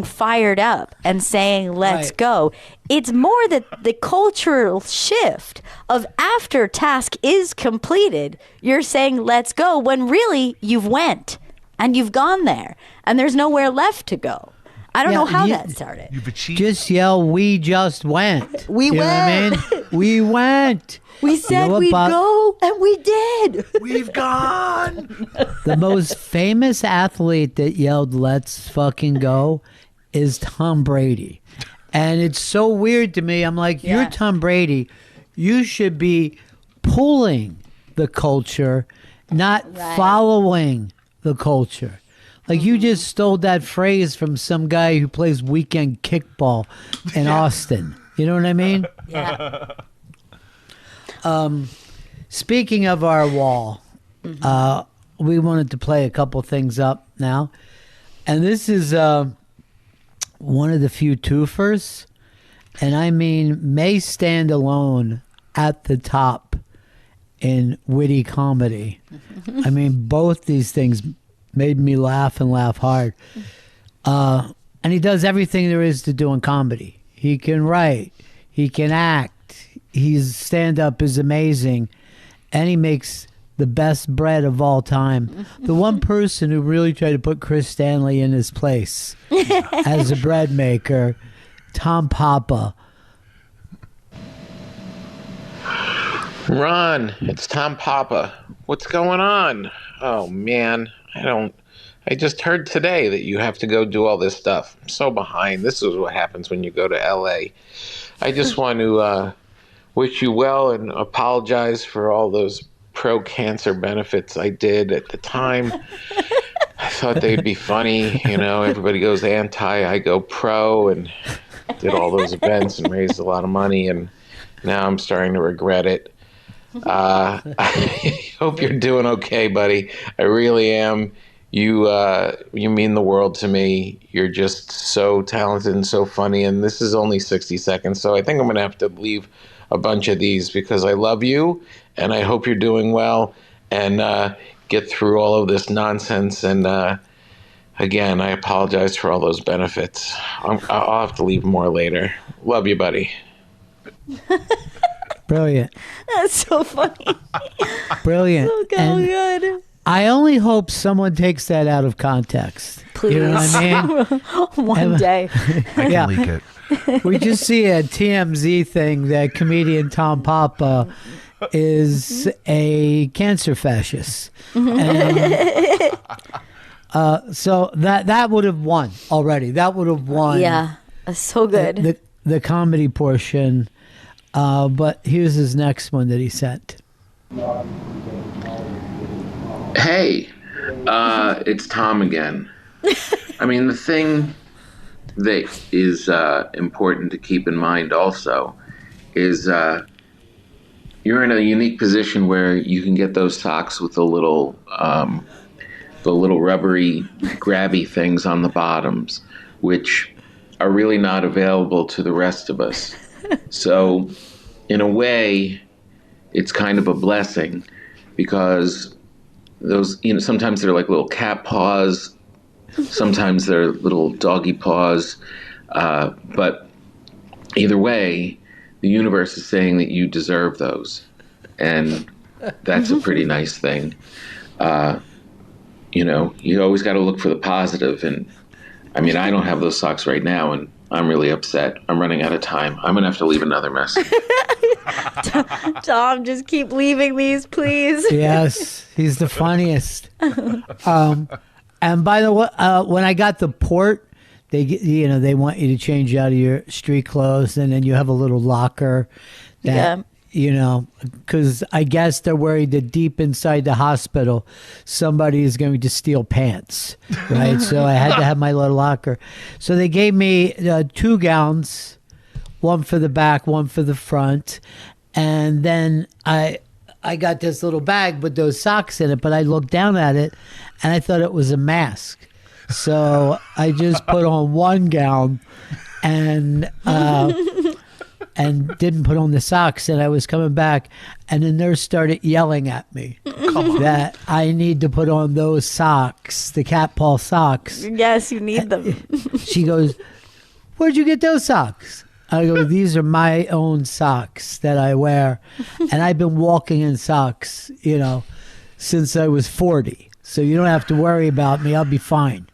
fired up and saying let's Right. go. It's more that the cultural shift of after task is completed, you're saying let's go, when really you've went and you've gone there and there's nowhere left to go. I don't Yeah, know how you- that started. You've achieved. Just yell, "We just went." We you know what I went. mean? We went. We You said know what, we'd Bob? go and we did. We've gone. The most famous athlete that yelled "Let's fucking go" is Tom Brady. And it's so weird to me. I'm like, Yeah. you're Tom Brady. You should be pulling the culture, not Right. following the culture. Like you just stole that phrase from some guy who plays weekend kickball in Austin. You know what I mean? Yeah. Speaking of our wall, we wanted to play a couple things up now. And this is one of the few twofers. And I mean, may stand alone at the top in witty comedy. I mean, both these things made me laugh and laugh hard. And he does everything there is to do in comedy. He can write, he can act, his stand-up is amazing, and he makes the best bread of all time. The one person who really tried to put Chris Stanley in his place as a bread maker, Tom Papa. Ron, it's Tom Papa. What's going on? Oh man, I just heard today that you have to go do all this stuff. I'm so behind. This is what happens when you go to LA. I just want to wish you well and apologize for all those pro-cancer benefits I did at the time. I thought they'd be funny. You know, everybody goes anti, I go pro, and did all those events and raised a lot of money, and now I'm starting to regret it. I hope you're doing okay, buddy. I really am. You mean the world to me. You're just so talented and so funny, and this is only 60 seconds, so I think I'm going to have to leave a bunch of these because I love you, and I hope you're doing well, and get through all of this nonsense, and again, I apologize for all those benefits. I'll have to leave more later. Love you, buddy. Brilliant. That's so funny. Brilliant. So And good. I only hope someone takes that out of context. Please. You know what I mean? One day. I can Yeah. leak it. We just see a TMZ thing that comedian Tom Papa is a cancer fascist. And, so that would have won already. That would have won. Yeah. That's so good. The comedy portion. But here's his next one that he sent. Hey, it's Tom again. I mean, the thing that is important to keep in mind also is you're in a unique position where you can get those socks with the little rubbery, grabby things on the bottoms, which are really not available to the rest of us. So, in a way, it's kind of a blessing because those, sometimes they're like little cat paws, sometimes they're little doggy paws, but either way, the universe is saying that you deserve those, and that's a pretty nice thing. You always got to look for the positive, and I mean, I don't have those socks right now, and I'm really upset. I'm running out of time. I'm going to have to leave another message. Tom, just keep leaving these, please. Yes, he's the funniest. And by the way, when I got the port, they want you to change out of your street clothes, and then you have a little locker that because I guess they're worried that deep inside the hospital, somebody is going to steal pants, right? So I had to have my little locker. So they gave me 2 gowns, one for the back, one for the front, and then I got this little bag with those socks in it, but I looked down at it and I thought it was a mask. So I just put on 1 gown and and didn't put on the socks, and I was coming back, and the nurse started yelling at me that I need to put on those socks, the cat paw socks. Yes, you need them. She goes, "Where'd you get those socks?" I go, "These are my own socks that I wear, and I've been walking in socks, since I was 40. So you don't have to worry about me. I'll be fine."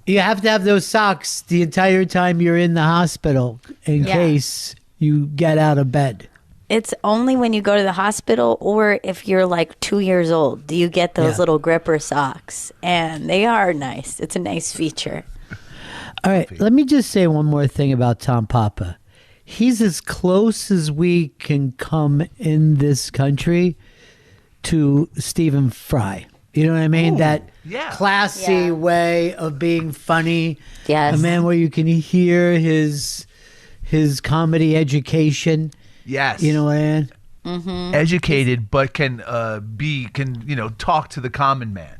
You have to have those socks the entire time you're in the hospital in case you get out of bed. It's only when you go to the hospital or if you're like 2 years old do you get those little gripper socks. And they are nice. It's a nice feature. All right, let me just say one more thing about Tom Papa. He's as close as we can come in this country to Stephen Fry. You know what I mean? That classy way of being funny. Yes. A man where you can hear his comedy education. Yes. You know what I mean? Mm-hmm. Educated, but can talk to the common man.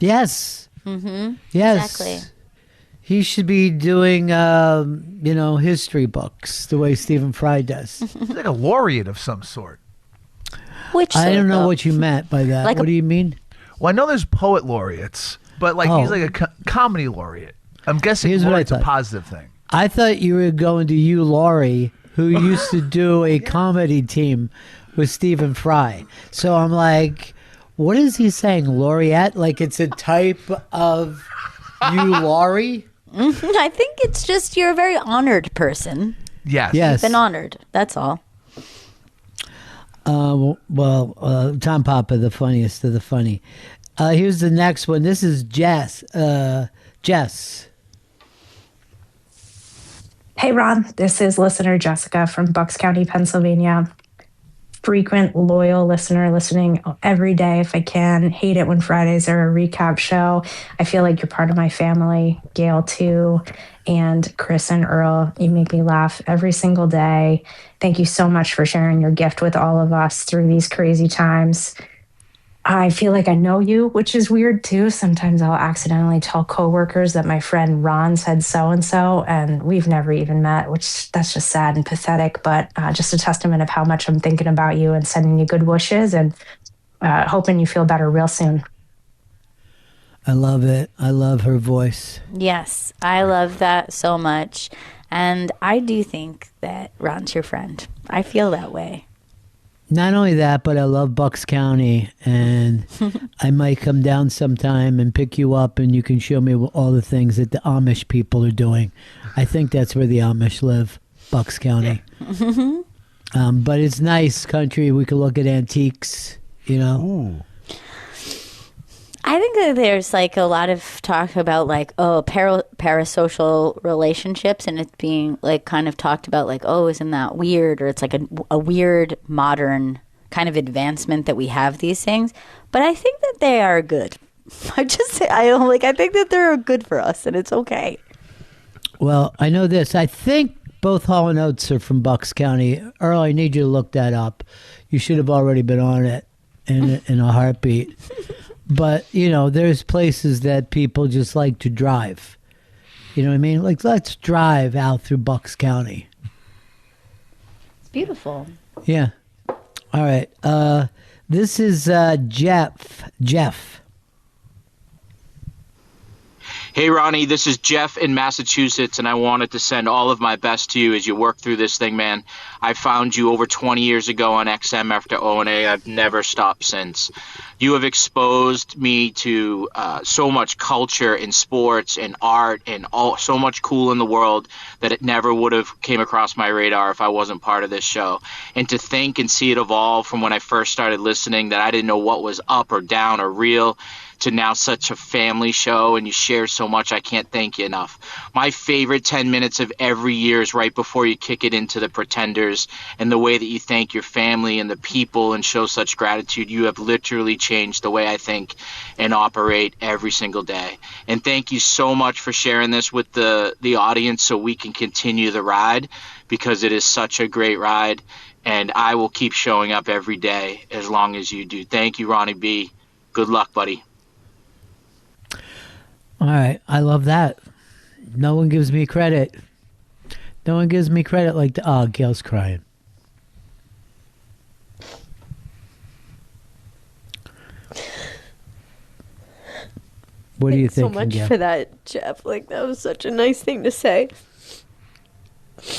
Yes. Mm-hmm. Yes. Exactly. He should be doing, history books the way Stephen Fry does. He's like a laureate of some sort. Which I don't know sort of- what you meant by that. Like What a- do you mean? Well, I know there's poet laureates, but he's like a comedy laureate. I'm guessing Here's what I laureate's a thought. positive thing. I thought you were going to Hugh Laurie, who used to do a comedy team with Stephen Fry. So I'm like, what is he saying? Laureate? Like it's a type of Hugh Laurie? I think it's just you're a very honored person. Yes. Yes. Been honored. That's all. Tom Papa, the funniest of the funny. Here's the next one. This is Jess. Jess. Hey, Ron. This is listener Jessica from Bucks County, Pennsylvania. Frequent, loyal listener, listening every day if I can. Hate it when Fridays are a recap show. I feel like you're part of my family. Gail, too. And Chris and Earl, you make me laugh every single day. Thank you so much for sharing your gift with all of us through these crazy times. I feel like I know you, which is weird too. Sometimes I'll accidentally tell coworkers that my friend Ron said so-and-so, and we've never even met, which that's just sad and pathetic, but just a testament of how much I'm thinking about you and sending you good wishes and hoping you feel better real soon. I love it. I love her voice. Yes, I love that so much. And I do think that Ron's your friend. I feel that way. Not only that, but I love Bucks County, and I might come down sometime and pick you up, and you can show me all the things that the Amish people are doing. I think that's where the Amish live, Bucks County. But it's nice country. We could look at antiques, Ooh. I think that there's like a lot of talk about like, parasocial relationships, and it's being like kind of talked about like, isn't that weird? Or it's like a weird modern kind of advancement that we have these things. But I think that they are good. I think that they're good for us, and it's okay. Well, I know this. I think both Hall and Oates are from Bucks County. Earl, I need you to look that up. You should have already been on it in a heartbeat. But, there's places that people just like to drive. You know what I mean? Like, let's drive out through Bucks County. It's beautiful. Yeah. All right. This is Jeff. Hey, Ronnie, this is Jeff in Massachusetts, and I wanted to send all of my best to you as you work through this thing, man. I found you over 20 years ago on XM after O&A. I've never stopped since. You have exposed me to so much culture in sports and art and so much cool in the world that it never would have came across my radar if I wasn't part of this show. And to think and see it evolve from when I first started listening that I didn't know what was up or down or real to now such a family show, and you share so much, I can't thank you enough. My favorite 10 minutes of every year is right before you kick it into the Pretenders, and the way that you thank your family and the people and show such gratitude. You have literally changed the way I think and operate every single day. And thank you so much for sharing this with the audience so we can continue the ride, because it is such a great ride, and I will keep showing up every day as long as you do. Thank you, Ronnie B. Good luck, buddy. All right. I love that. No one gives me credit. No one gives me credit like the. Oh, Gail's crying. What do you think? So much for that, Jeff. Like, that was such a nice thing to say.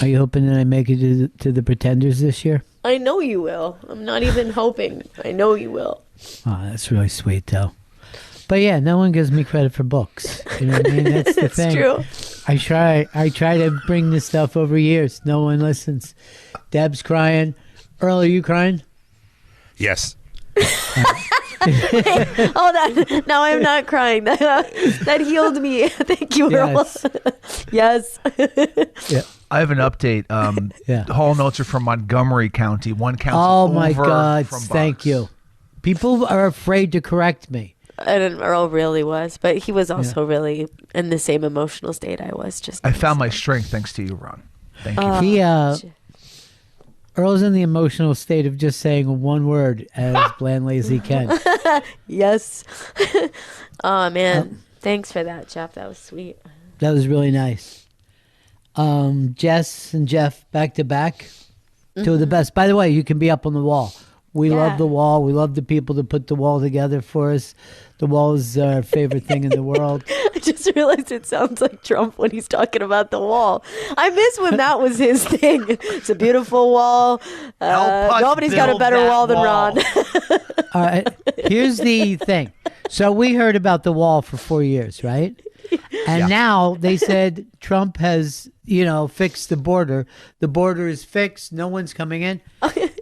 Are you hoping that I make it to the Pretenders this year? I know you will. I'm not even hoping. I know you will. Oh, that's really sweet, though. But yeah, no one gives me credit for books. You know what I mean? That's the thing. True. I try to bring this stuff over years. No one listens. Deb's crying. Earl, are you crying? Yes. Hold on. Now I'm not crying. That healed me. Thank you, Earl. Yes. Yeah. I have an update. Hall notes are from Montgomery County. One county over my God. from Thank Bucks. you. People are afraid to correct me. And Earl really was, but he was also really in the same emotional state I was. I found my strength thanks to you, Ron. Thank you. He Earl's in the emotional state of just saying one word as blandly as he can. Yes. Oh man, thanks for that, Jeff. That was sweet. That was really nice. Jess and Jeff back to back. Two of the best. By the way, you can be up on the wall. We love the wall. We love the people that put the wall together for us. The wall is our favorite thing in the world. I just realized it sounds like Trump when he's talking about the wall. I miss when that was his thing. It's a beautiful wall. Nobody's got a better wall than Ron. All right. Here's the thing. So we heard about the wall for 4 years, right? And now they said Trump has, fixed the border. The border is fixed. No one's coming in.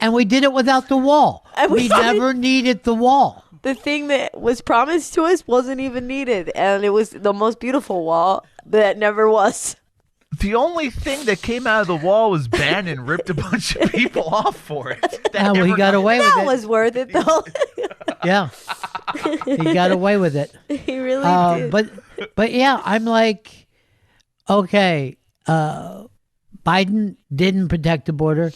And we did it without the wall. We never needed the wall. The thing that was promised to us wasn't even needed. And it was the most beautiful wall that never was. The only thing that came out of the wall was Bannon ripped a bunch of people off for it. He got away with it. That was worth it, though. Yeah. He got away with it. He really did. But yeah, I'm like, okay, Biden didn't protect the border.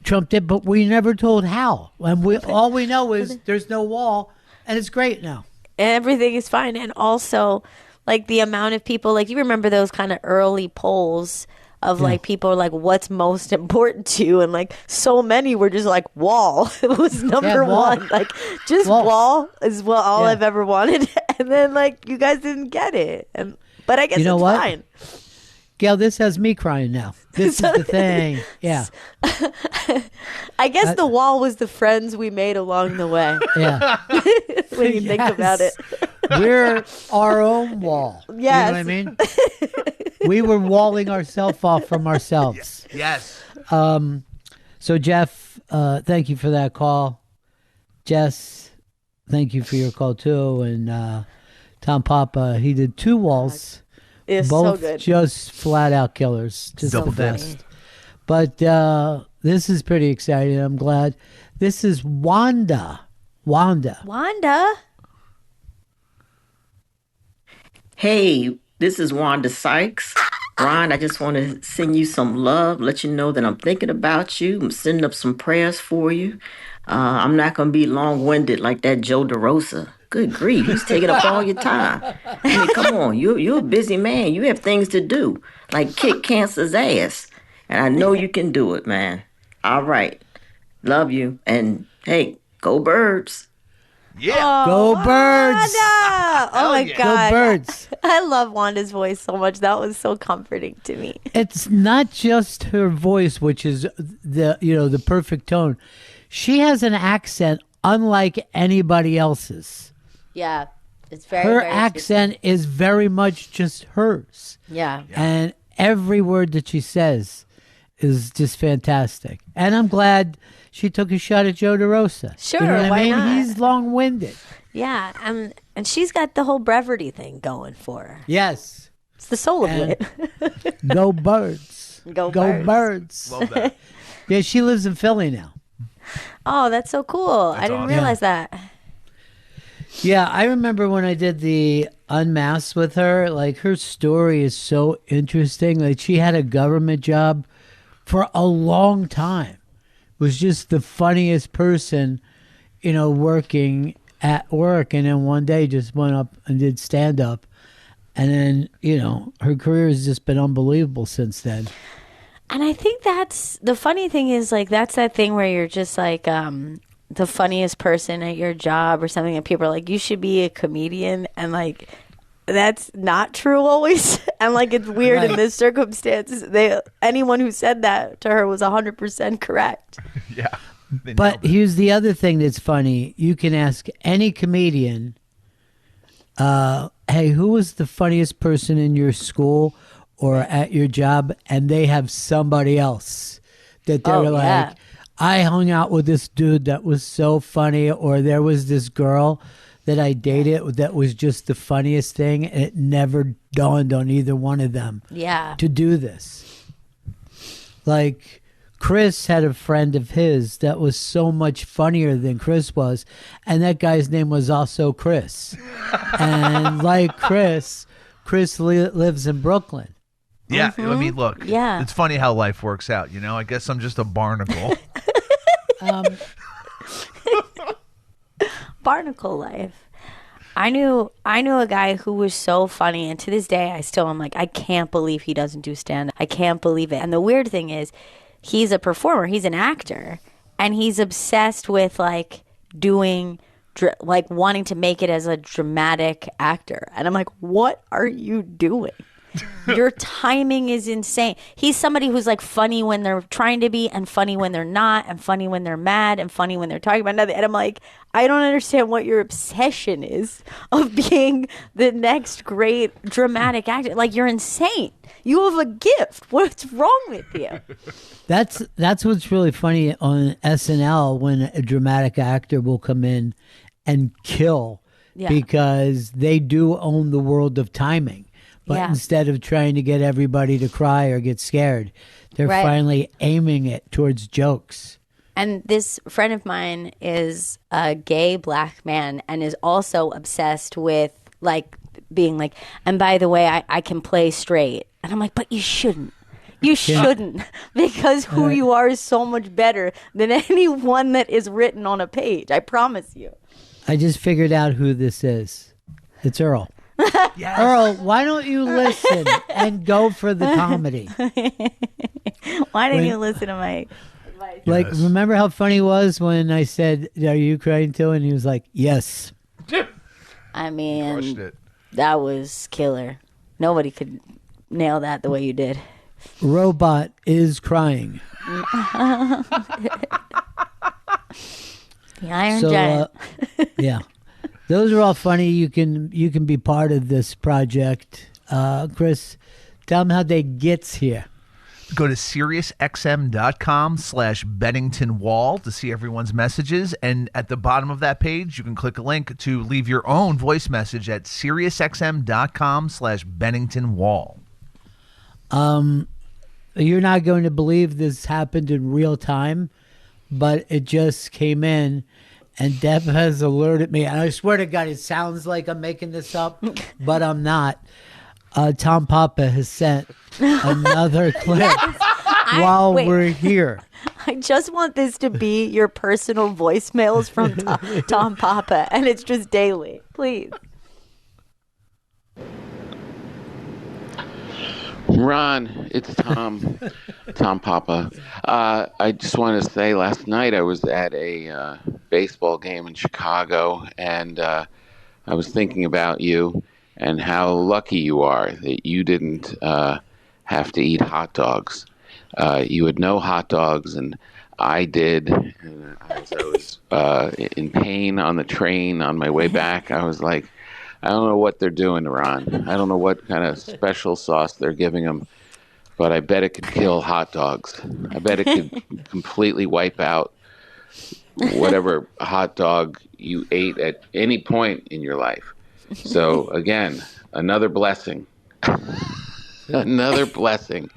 Trump did, but we never told how. And all we know is there's no wall, and it's great now. Everything is fine. And also, like, the amount of people, like, you remember those kind of early polls of, like, people like, what's most important to you? And, like, so many were just like, wall. It was number one. Like, just wall is all I've ever wanted. And then, like, you guys didn't get it. But I guess it's fine. Gail, this has me crying now. This is the thing. Yeah. I guess the wall was the friends we made along the way. Yeah. When you think about it. We're our own wall. Yes. You know what I mean? We were walling ourselves off from ourselves. Yes. So, Jeff, thank you for that call. Jess, thank you for your call, too. And Tom Papa, he did 2 walls. It's both so good. Just flat out killers. Just Double the best. But this is pretty exciting. I'm glad. This is Wanda. Wanda? Hey, this is Wanda Sykes. Ron, I just want to send you some love, let you know that I'm thinking about you. I'm sending up some prayers for you. I'm not going to be long-winded like that Joe DeRosa. Good grief, he's taking up all your time. I mean, come on, you're a busy man. You have things to do, like kick cancer's ass. And I know you can do it, man. All right. Love you. And, hey, go Birds. Yeah. Go Birds. Wanda! Oh, my God. Go Birds. I love Wanda's voice so much. That was so comforting to me. It's not just her voice, which is the perfect tone. She has an accent unlike anybody else's. Yeah. It's very, her very accent is very much just hers. Yeah. And every word that she says is just fantastic. And I'm glad she took a shot at Joe DeRosa. Sure, You know what why I mean? not? He's long-winded. Yeah. And she's got the whole brevity thing going for her. Yes. It's the soul of And- it. Go Birds. Go Birds. Love that. Yeah, she lives in Philly now. Oh, that's so cool. I didn't awesome. realize that. Yeah, I remember when I did the Unmasked with her, like her story is so interesting. Like she had a government job for a long time. Was just the funniest person, working at work, and then one day just went up and did stand up. And then, her career has just been unbelievable since then. And I think that's the funny thing is like that's that thing where you're just like the funniest person at your job or something, and people are like, you should be a comedian, and like that's not true always. And like it's weird in this circumstances. Anyone who said that to her was 100% correct. Yeah. But here's the other thing that's funny. You can ask any comedian, hey, who was the funniest person in your school or at your job? And they have somebody else that they're like, I hung out with this dude that was so funny, or there was this girl that I dated that was just the funniest thing, and it never dawned on either one of them to do this. Like, Chris had a friend of his that was so much funnier than Chris was, and that guy's name was also Chris. And like Chris lives in Brooklyn. Yeah, I mean, look, Yeah. it's funny how life works out, I guess I'm just a barnacle. Barnacle life. I knew a guy who was so funny, and to this day I still am like, I can't believe he doesn't do stand-up. I can't believe it. And the weird thing is, he's a performer, he's an actor, and he's obsessed with like doing like wanting to make it as a dramatic actor. And I'm like, what are you doing? Your timing is insane. He's somebody who's like funny when they're trying to be, and funny when they're not, and funny when they're mad, and funny when they're talking about nothing. And I'm like, I don't understand what your obsession is of being the next great dramatic actor. Like, you're insane. You have a gift. What's wrong with you? That's what's really funny on SNL, when a dramatic actor will come in and kill because they do own the world of timing. But instead of trying to get everybody to cry or get scared, they're finally aiming it towards jokes. And this friend of mine is a gay black man and is also obsessed with like being like, and by the way, I can play straight. And I'm like, but you shouldn't. You shouldn't, because who you are is so much better than anyone that is written on a page. I promise you. I just figured out who this is. It's Earl. Yes. Earl, why don't you listen and go for the comedy? Why didn't you listen to my advice? Like, remember how funny it was when I said, are you crying too? And he was like, yes. I mean, Crushed it. that was killer. Nobody could nail that the way you did. Robot is crying. The Iron Giant. Yeah. Those are all funny. You can be part of this project. Chris, tell them how they get here. Go to SiriusXM.com/Bennington Wall to see everyone's messages. And at the bottom of that page, you can click a link to leave your own voice message at SiriusXM.com/Bennington Wall. You're not going to believe this happened in real time, but it just came in. And Deb has alerted me, and I swear to God, it sounds like I'm making this up, but I'm not. Tom Papa has sent another clip while we're here. I just want this to be your personal voicemails from Tom Papa, and it's just daily. Please. Ron, it's Tom Papa. I just wanted to say last night I was at a baseball game in Chicago, and I was thinking about you and how lucky you are that you didn't have to eat hot dogs. You had no hot dogs, and I did. And as I was in pain on the train on my way back, I was like, I don't know what they're doing, Ron. I don't know what kind of special sauce they're giving them, but I bet it could kill hot dogs. I bet it could completely wipe out whatever hot dog you ate at any point in your life. So, again, another blessing. Another blessing.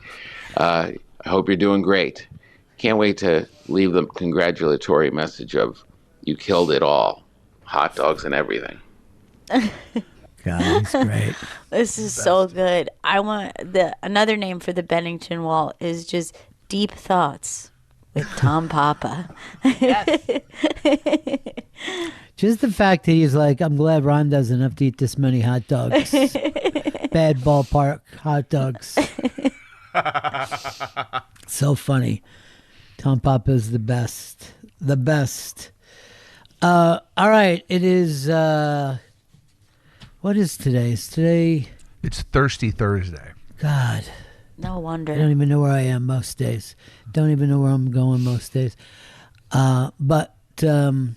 I hope you're doing great. Can't wait to leave the congratulatory message of you killed it all. Hot dogs and everything. God, he's great. This is so good. I want another name for the Bennington Wall is just Deep Thoughts with Tom Papa. Just the fact that he's like, I'm glad Ron doesn't have to eat this many hot dogs. Bad ballpark hot dogs. So funny. Tom Papa is the best. The best. All right. It is, what is today? Is today? It's Thirsty Thursday. God. No wonder. I don't even know where I am most days. Don't even know where I'm going most days. But coming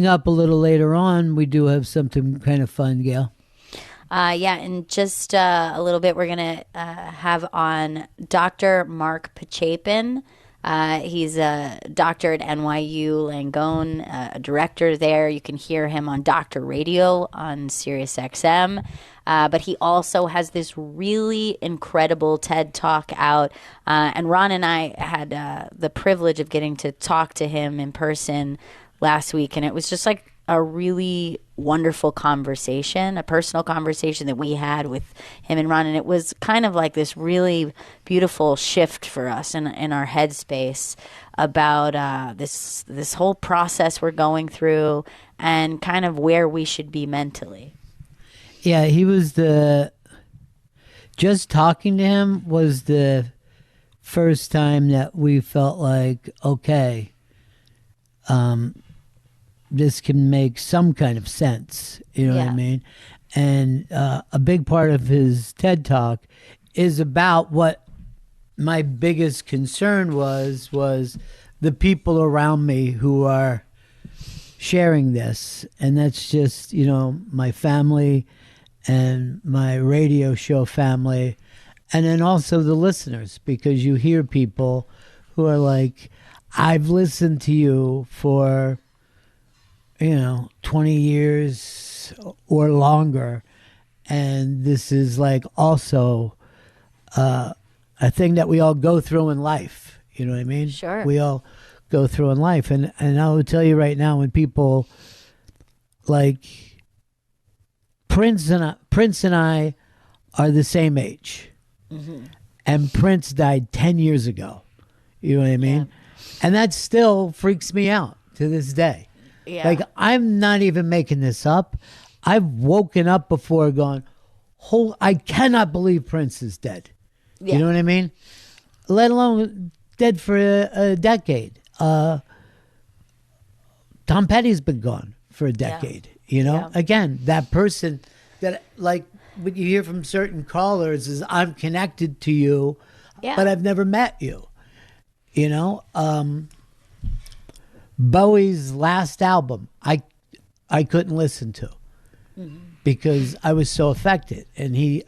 up a little later on, we do have something kind of fun, Gail. Yeah, in just a little bit, we're going to have on Dr. Mark Pachapin. He's a doctor at NYU Langone, a director there. You can hear him on Doctor Radio on Sirius XM. But he also has this really incredible TED Talk out. And Ron and I had the privilege of getting to talk to him in person last week. And it was just like a really wonderful conversation, a personal conversation that we had with him and Ron. And it was kind of like this really beautiful shift for us in our headspace about this whole process we're going through and kind of where we should be mentally. Yeah, he was just talking to him was the first time that we felt like, okay, this can make some kind of sense. You know what I mean? And a big part of his TED Talk is about what my biggest concern was the people around me who are sharing this. And that's just, my family and my radio show family, and then also the listeners, because you hear people who are like, I've listened to you for 20 years or longer, and this is like also a thing that we all go through in life. You know what I mean? Sure. We all go through in life, and I will tell you right now, when people like Prince and I are the same age, and Prince died 10 years ago. You know what I mean? And that still freaks me out to this day. Yeah. Like, I'm not even making this up. I've woken up before going, I cannot believe Prince is dead. Yeah. You know what I mean? Let alone dead for a decade. Tom Petty's been gone for a decade. Again, that person that, like, what you hear from certain callers is, I'm connected to you, but I've never met you. Bowie's last album, I couldn't listen to because I was so affected. And he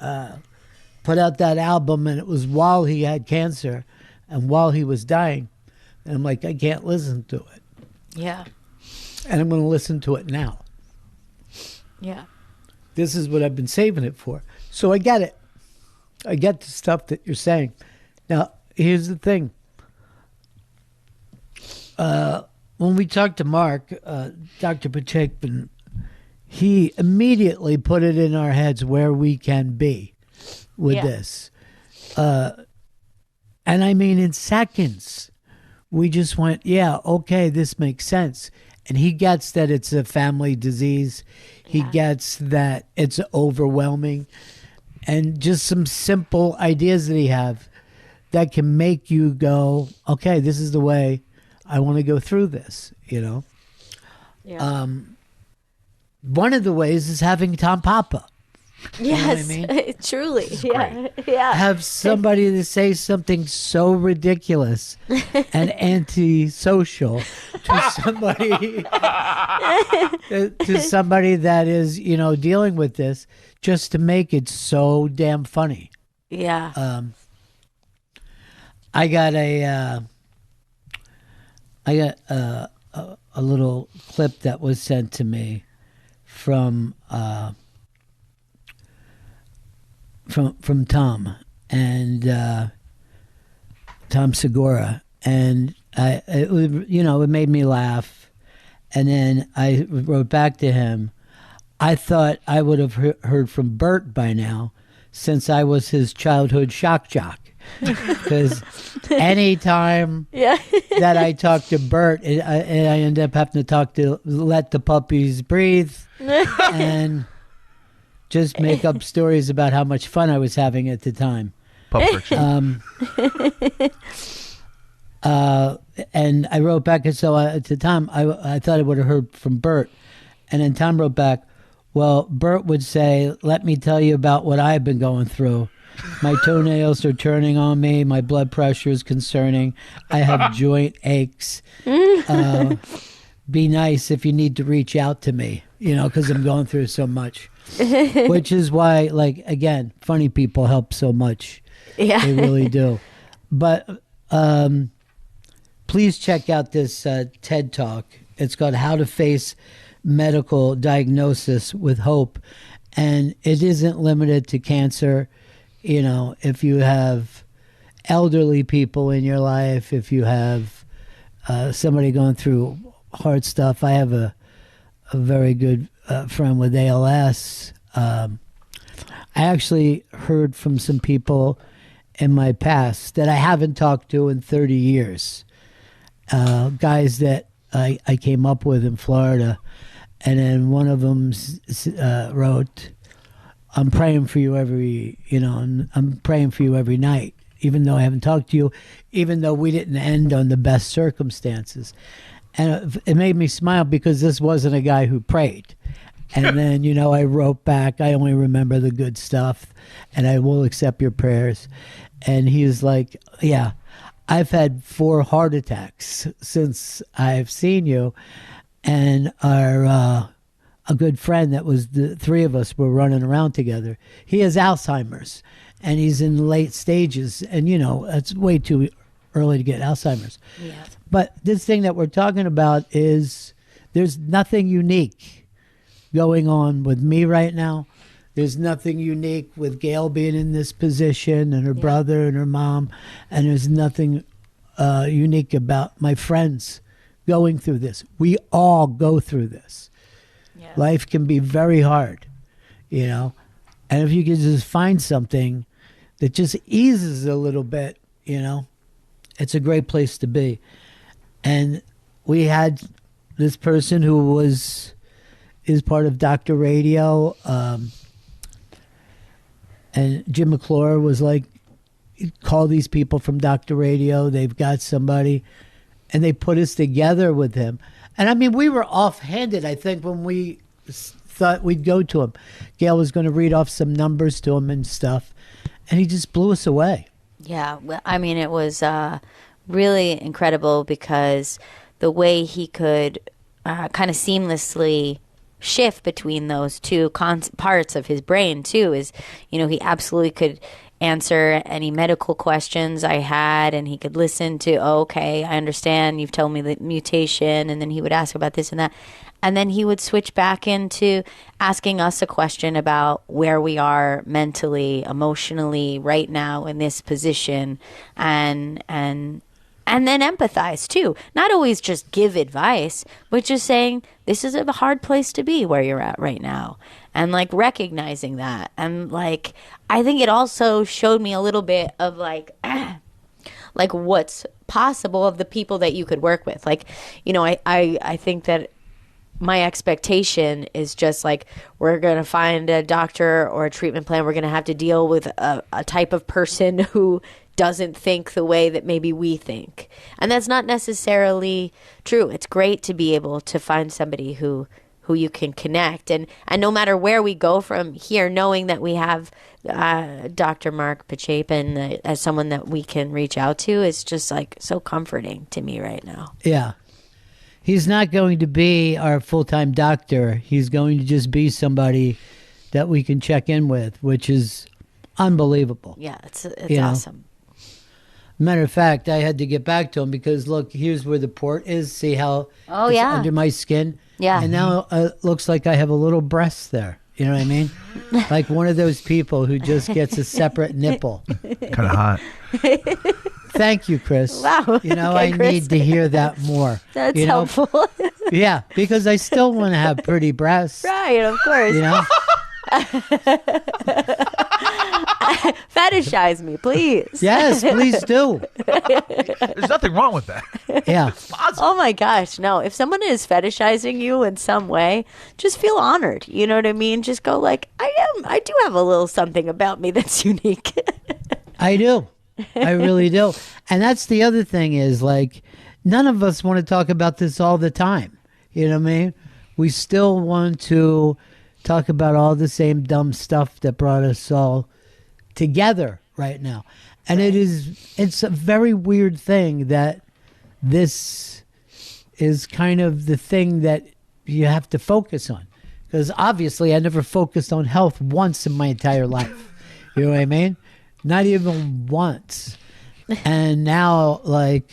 put out that album, and it was while he had cancer and while he was dying. And I'm like, I can't listen to it. Yeah. And I'm going to listen to it now. Yeah. This is what I've been saving it for. So I get it. I get the stuff that you're saying. Now, here's the thing. When we talked to Mark, Dr. Pachapin, he immediately put it in our heads where we can be with this. And I mean, in seconds, we just went, yeah, okay, this makes sense. And he gets that it's a family disease. He gets that it's overwhelming. And just some simple ideas that he have that can make you go, okay, this is the way I want to go through this, Yeah. One of the ways is having Tom Papa. Yes, You know what I mean? truly. Yeah, yeah. Have somebody to say something so ridiculous and antisocial to somebody that is, dealing with this, just to make it so damn funny. Yeah. I got a little clip that was sent to me from Tom and Tom Segura, and it made me laugh. And then I wrote back to him. I thought I would have heard from Bert by now, since I was his childhood shock jock. Because anytime that I talk to Bert, I end up having to talk to Let the Puppies Breathe and just make up stories about how much fun I was having at the time. Pulp Fiction. And I wrote back, and so at the time, I thought I would have heard from Bert. And then Tom wrote back, well, Bert would say, let me tell you about what I've been going through. My toenails are turning on me. My blood pressure is concerning. I have joint aches. Be nice if you need to reach out to me, because I'm going through so much. Which is why, again, funny people help so much. Yeah. They really do. But please check out this TED Talk. It's called How to Face Medical Diagnosis with Hope. And it isn't limited to cancer. If you have elderly people in your life, if you have somebody going through hard stuff. I have a very good friend with ALS. I actually heard from some people in my past that I haven't talked to in 30 years. Guys that I came up with in Florida. And then one of them wrote, I'm praying for you I'm praying for you every night, even though I haven't talked to you, even though we didn't end on the best circumstances. And it made me smile because this wasn't a guy who prayed. And then, I wrote back, I only remember the good stuff and I will accept your prayers. And he was like, yeah, I've had 4 heart attacks since I've seen you. And our a good friend that was the 3 of us were running around together. He has Alzheimer's and he's in late stages. And, it's way too early to get Alzheimer's. Yeah. But this thing that we're talking about is there's nothing unique going on with me right now. There's nothing unique with Gail being in this position and her brother and her mom. And there's nothing unique about my friends going through this. We all go through this. Yeah. Life can be very hard, And if you can just find something that just eases a little bit, it's a great place to be. And we had this person who is part of Dr. Radio, and Jim McClure was like, call these people from Dr. Radio. They've got somebody. And they put us together with him. And I mean, we were offhanded, I think, when we thought we'd go to him. Gail was going to read off some numbers to him and stuff. And he just blew us away. Yeah. Well, I mean, it was really incredible because the way he could kind of seamlessly shift between those two parts of his brain, too, is, he absolutely could answer any medical questions I had, and he could listen to, okay, I understand, you've told me the mutation, and then he would ask about this and that, and then he would switch back into asking us a question about where we are mentally, emotionally right now in this position, and then empathize too. Not always just give advice, but just saying, this is a hard place to be where you're at right now. And recognizing that. And I think it also showed me a little bit of what's possible of the people that you could work with. I think that my expectation is just we're going to find a doctor or a treatment plan. We're going to have to deal with a type of person who doesn't think the way that maybe we think. And that's not necessarily true. It's great to be able to find somebody who you can connect. And no matter where we go from here, knowing that we have Dr. Mark Pachapin as someone that we can reach out to is just so comforting to me right now. Yeah. He's not going to be our full-time doctor. He's going to just be somebody that we can check in with, which is unbelievable. Yeah, it's awesome. Matter of fact, I had to get back to him because, look, here's where the port is. See how it's under my skin? Yeah. And now it looks like I have a little breast there. You know what I mean? Like one of those people who just gets a separate nipple. Kind of hot. Thank you, Chris. Wow. Okay, I Chris. need to hear that more. That's helpful. Yeah, because I still want to have pretty breasts. Right, of course. In fetishize me, please. Yes, please do. There's nothing wrong with that. Yeah. Oh my gosh, no. If someone is fetishizing you in some way, just feel honored. You know what I mean? Just go like, I do have a little something about me that's unique. I do. I really do. And that's the other thing is like, none of us want to talk about this all the time. You know what I mean? We still want to talk about all the same dumb stuff that brought us all together right now. And it's a very weird thing that this is kind of the thing that you have to focus on. Because obviously I never focused on health once in my entire life. You know what I mean? Not even once. And now, like,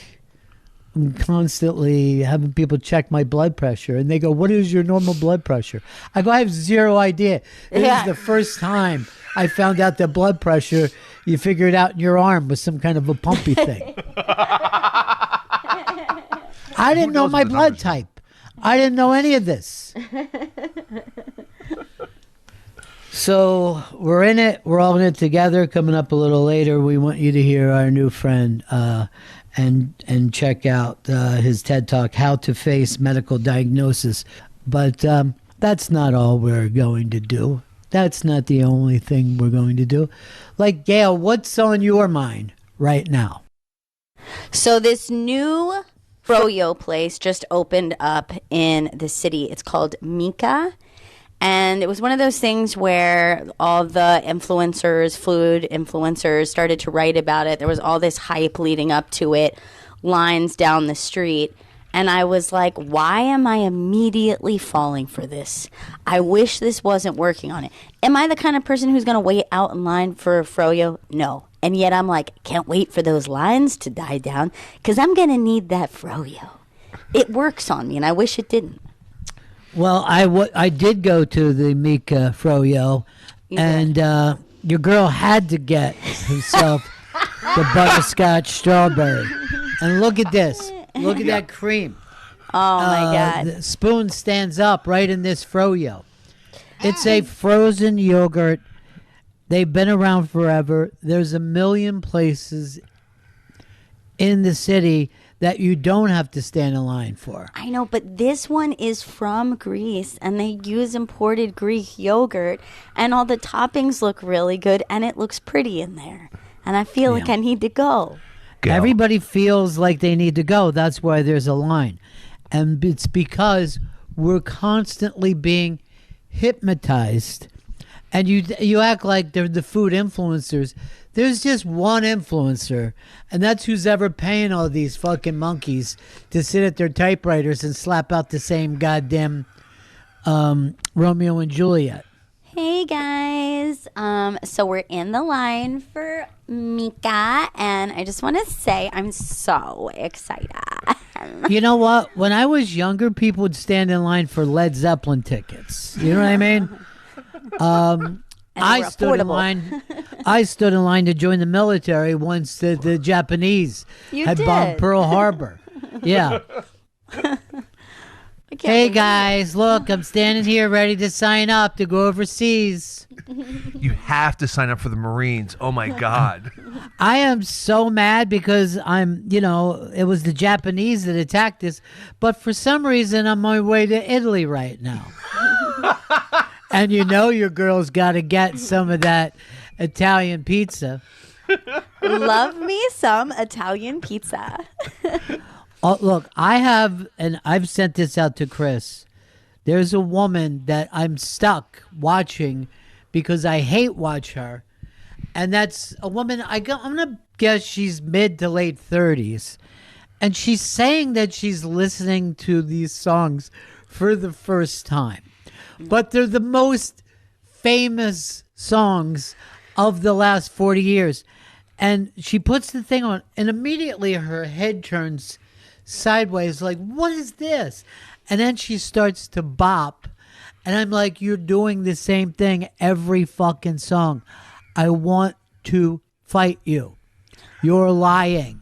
I'm constantly having people check my blood pressure. And they go, what is your normal blood pressure? I go, I have zero idea. This is the first time I found out that blood pressure, you figure it out in your arm with some kind of a pumpy thing. I didn't know my blood type. I didn't know any of this. So we're in it. We're all in it together. Coming up a little later, we want you to hear our new friend and check out his TED Talk, How to Face Medical Diagnosis. But that's not all we're going to do. That's not the only thing we're going to do. Like, Gail, what's on your mind right now? So this new froyo place just opened up in the city. It's called Mika. And it was one of those things where all the influencers, food influencers, started to write about it. There was all this hype leading up to it, lines down the street. And I was like, why am I immediately falling for this? I wish this wasn't working on it. Am I the kind of person who's going to wait out in line for a froyo? No. And yet I'm like, can't wait for those lines to die down because I'm going to need that froyo. It works on me, and I wish it didn't. Well, I did go to the Mika Froyo, and your girl had to get herself the butterscotch strawberry. And look at this. Look at that cream. Oh, my God. The spoon stands up right in this Froyo. It's a frozen yogurt. They've been around forever. There's a million places in the city that you don't have to stand in line for. I know, but this one is from Greece, and they use imported Greek yogurt, and all the toppings look really good, and it looks pretty in there. And I feel like I need to go. Everybody feels like they need to go. That's why there's a line. And it's because we're constantly being hypnotized. And you act like they're the food influencers. There's just one influencer, and that's who's ever paying all these fucking monkeys to sit at their typewriters and slap out the same goddamn Romeo and Juliet. Hey, guys. So we're in the line for Mika, and I just want to say I'm so excited. You know what? When I was younger, people would stand in line for Led Zeppelin tickets. You know what I mean? I stood in line. I stood in line to join the military once the Japanese had bombed Pearl Harbor. Yeah. Hey guys, look, I'm standing here ready to sign up to go overseas. You have to sign up for the Marines. Oh my God. I am so mad because it was the Japanese that attacked us, but for some reason I'm on my way to Italy right now. And your girl's got to get some of that Italian pizza. Love me some Italian pizza. Oh, look, I've sent this out to Chris. There's a woman that I'm stuck watching because I hate watch her. And that's a woman, I'm going to guess she's mid to late 30s. And she's saying that she's listening to these songs for the first time. But they're the most famous songs of the last 40 years. And she puts the thing on, and immediately her head turns sideways, like, what is this? And then she starts to bop. And I'm like, you're doing the same thing every fucking song. I want to fight you. You're lying.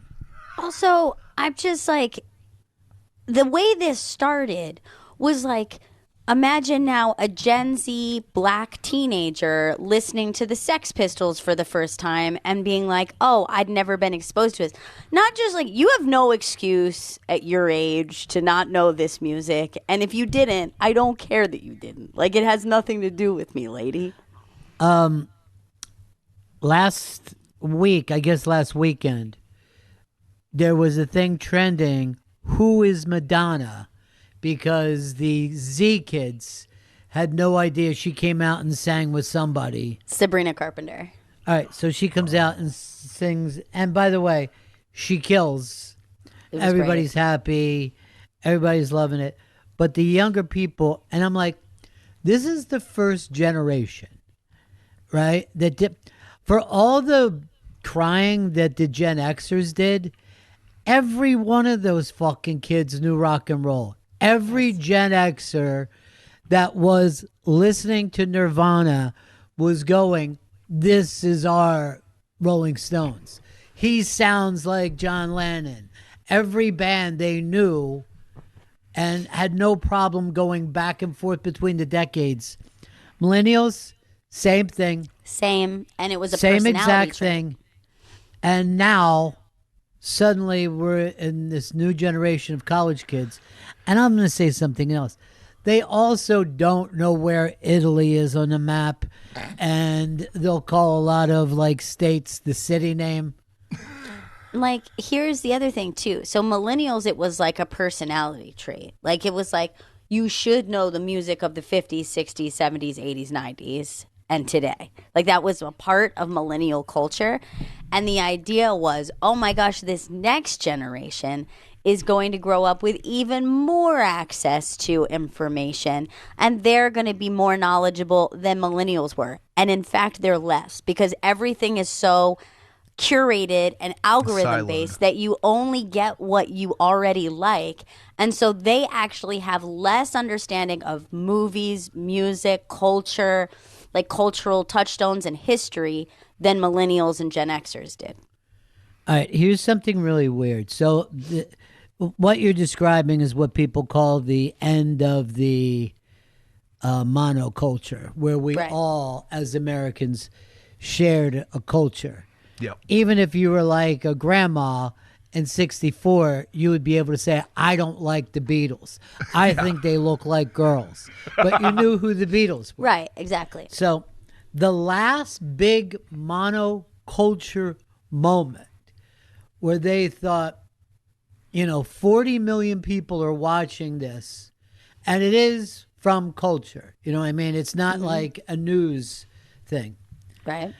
Also, I'm just like, the way this started was like Imagine now a Gen Z black teenager listening to the Sex Pistols for the first time and being like, oh, I'd never been exposed to this. Not just like, you have no excuse at your age to not know this music. And if you didn't, I don't care that you didn't. Like, it has nothing to do with me, lady. Last week, I guess last weekend, there was a thing trending, who is Madonna? Because the Z kids had no idea she came out and sang with somebody. Sabrina Carpenter. All right, so she comes out and sings. And by the way, she kills. Everybody's happy. Everybody's loving it. But the younger people, and I'm like, this is the first generation, right? For all the crying that the Gen Xers did, every one of those fucking kids knew rock and roll. Every Gen Xer that was listening to Nirvana was going, this is our Rolling Stones. He sounds like John Lennon. Every band they knew and had no problem going back and forth between the decades. Millennials, same thing. Same. And it was a same personality exact trait. thing. And now suddenly we're in this new generation of college kids. And I'm going to say something else. They also don't know where Italy is on the map. And they'll call a lot of like states the city name. Like, here's the other thing too. So millennials, it was like a personality trait. Like, it was like, you should know the music of the 50s, 60s, 70s, 80s, 90s, and today. Like, that was a part of millennial culture. And the idea was, oh my gosh, this next generation is going to grow up with even more access to information, and they're going to be more knowledgeable than millennials were. And in fact, they're less, because everything is so curated and algorithm based that you only get what you already like. And so they actually have less understanding of movies, music, culture, like cultural touchstones and history than millennials and Gen Xers did. All right, here's something really weird. So what you're describing is what people call the end of the monoculture, where we all, as Americans, shared a culture. Yep. Even if you were like a grandma in 64, you would be able to say, I don't like the Beatles. I think they look like girls. But you knew who the Beatles were. Right, exactly. So the last big monoculture moment where they thought, 40 million people are watching this, and it is from culture. You know what I mean? It's not like a news thing. Right.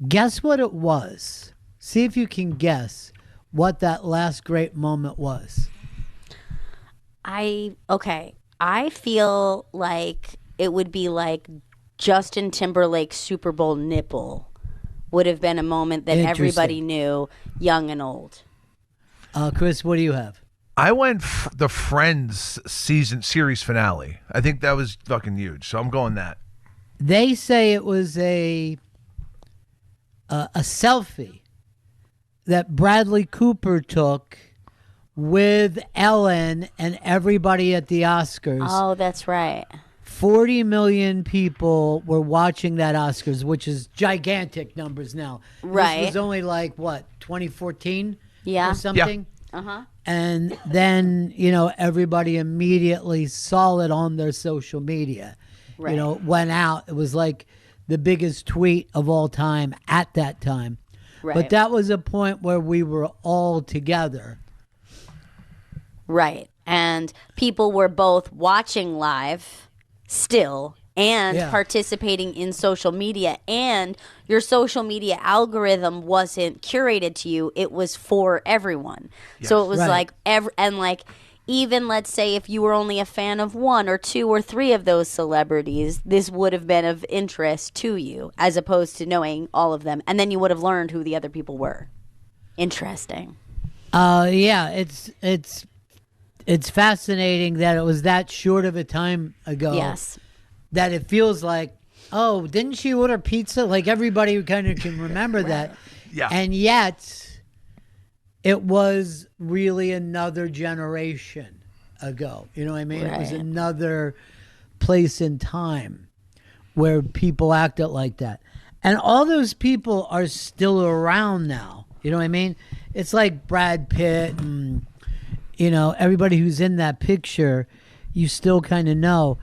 Guess what it was. See if you can guess what that last great moment was. I feel like it would be like Justin Timberlake's Super Bowl nipple would have been a moment that everybody knew, young and old. Chris, what do you have? I went the Friends series finale. I think that was fucking huge. So I'm going that. They say it was a selfie that Bradley Cooper took with Ellen and everybody at the Oscars. Oh, that's right. 40 million people were watching that Oscars, which is gigantic numbers now. Right. This was only like, 2014? Yeah. Or something? Yeah. Uh-huh. And then, everybody immediately saw it on their social media. Right. Went out. It was like the biggest tweet of all time at that time. Right. But that was a point where we were all together. Right. And people were both watching live still and participating in social media, and your social media algorithm wasn't curated to you. It was for everyone. Yes. So it was even let's say if you were only a fan of one or two or three of those celebrities, this would have been of interest to you as opposed to knowing all of them. And then you would have learned who the other people were. Interesting. Yeah, it's fascinating that it was that short of a time ago. Yes. That it feels like, oh, didn't she order pizza? Like everybody kind of can remember that. Yeah. And yet it was really another generation. ago. You know what I mean? It was Right. another place in time where people acted like that. And all those people are still around now. You know what I mean? It's like Brad Pitt and, everybody who's in that picture, you still kind of know.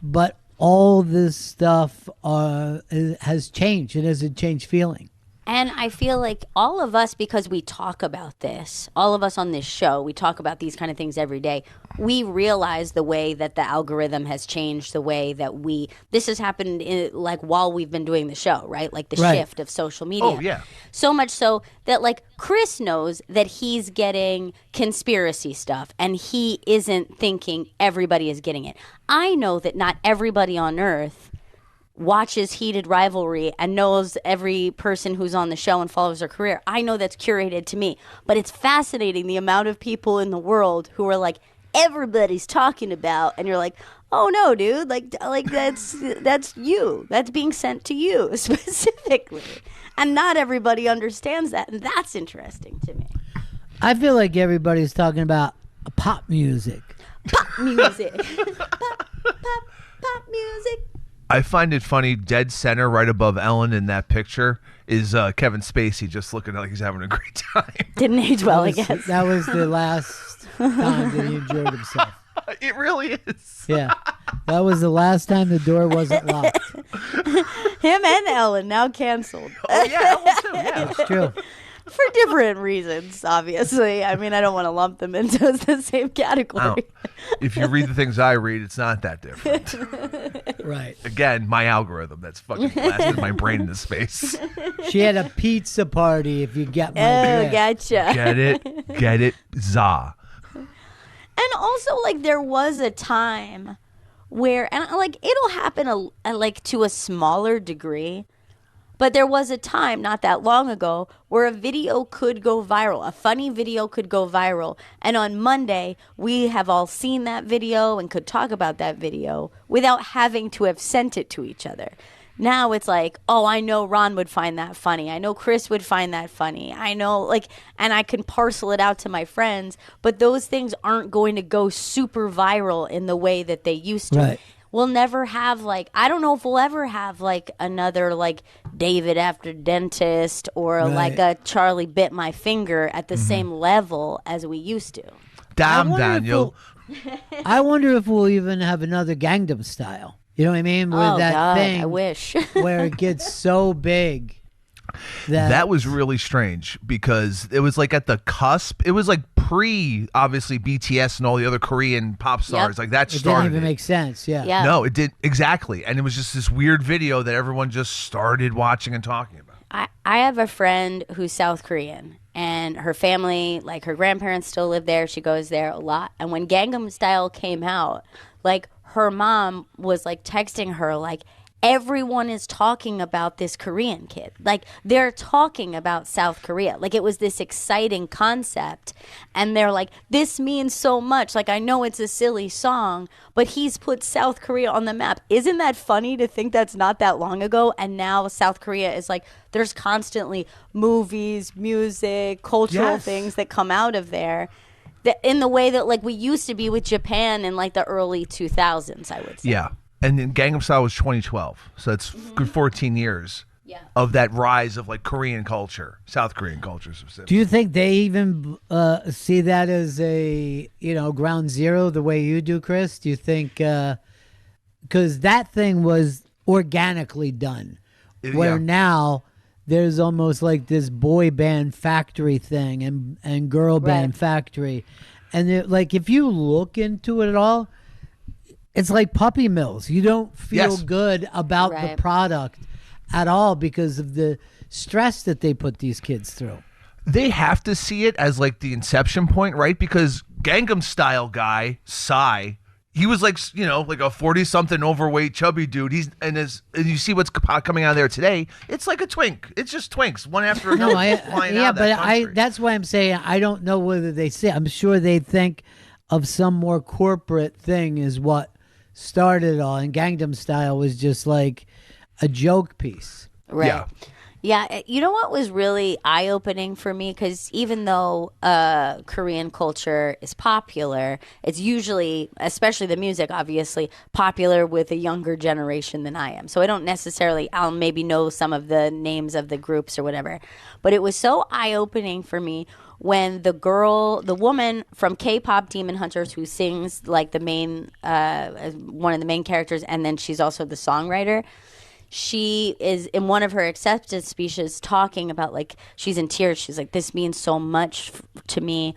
But all this stuff has changed. It has a changed feeling. And I feel like all of us, because we talk about this, all of us on this show, we talk about these kind of things every day. We realize the way that the algorithm has changed, the way that this has happened like while we've been doing the show, right? Like the shift of social media. Oh, yeah. So much so that like Chris knows that he's getting conspiracy stuff and he isn't thinking everybody is getting it. I know that not everybody on earth watches Heated Rivalry and knows every person who's on the show and follows their career. I know that's curated to me, but it's fascinating the amount of people in the world who are like, everybody's talking about, and you're like, oh no, dude, like that's you. That's being sent to you specifically. And not everybody understands that, and that's interesting to me. I feel like everybody's talking about pop music. Pop music. pop music. I find it funny, dead center right above Ellen in that picture is Kevin Spacey just looking like he's having a great time. Didn't age well, I guess. That was the last time that he enjoyed himself. It really is. Yeah. That was the last time the door wasn't locked. Him and Ellen now canceled. Oh, yeah, Ellen too, yeah. It's true. For different reasons, obviously. I mean, I don't want to lump them into the same category. If you read the things I read, it's not that different. Right. Again, my algorithm that's fucking blasted my brain into space. She had a pizza party, if you get my Oh, drift. gotcha. Get it, za. And also, like, there was a time where, and like, it'll happen like to a smaller degree, but there was a time not that long ago where a video could go viral. A funny video could go viral. And on Monday, we have all seen that video and could talk about that video without having to have sent it to each other. Now it's like, oh, I know Ron would find that funny. I know Chris would find that funny. I know, like, and I can parcel it out to my friends. But those things aren't going to go super viral in the way that they used to. Right. We'll never have, like, I don't know if we'll ever have, like, another, like, David After Dentist or, like, a Charlie Bit My Finger at the same level as we used to. Damn, Daniel. I wonder if we'll even have another Gangnam Style. You know what I mean? With that God, thing I wish. where it gets so big. That was really strange because it was like at the cusp. It was like obviously BTS and all the other Korean pop stars. Yep. Like that It started. didn't even make sense. Yeah. Yeah. No, it did exactly, and it was just this weird video that everyone just started watching and talking about. I have a friend who's South Korean, and her family, like her grandparents still live there. She goes there a lot. And when Gangnam Style came out, like her mom was like texting her like, everyone is talking about this Korean kid. Like, they're talking about South Korea. Like, it was this exciting concept. And they're like, this means so much. Like, I know it's a silly song, but he's put South Korea on the map. Isn't that funny to think that's not that long ago? And now South Korea is like, there's constantly movies, music, cultural things that come out of there. In the way that, like, we used to be with Japan in, like, the early 2000s, I would say. Yeah. And then Gangnam Style was 2012. So it's good 14 years of that rise of like Korean culture, South Korean culture specifically. Do you think they even see that as a, ground zero the way you do, Chris? Do you think, because that thing was organically done, where now there's almost like this boy band factory thing and girl band factory. And like, if you look into it at all, it's like puppy mills. You don't feel good about the product at all because of the stress that they put these kids through. They have to see it as like the inception point, right? Because Gangnam Style guy, Psy, he was like, like a 40-something overweight chubby dude. And you see what's coming out of there today. It's like a twink. It's just twinks, one after another. That's why I'm saying I don't know whether they see. I'm sure they think of some more corporate thing is what started it all, and Gangnam Style was just like a joke piece. Right. Yeah, you know what was really eye opening for me? Because even though Korean culture is popular, it's usually, especially the music, obviously, popular with a younger generation than I am. So I don't necessarily, I'll maybe know some of the names of the groups or whatever. But it was so eye opening for me when the woman from K-pop Demon Hunters who sings like the main, as one of the main characters, and then she's also the songwriter. She is in one of her acceptance speeches talking about like she's in tears. She's like, "This means so much to me.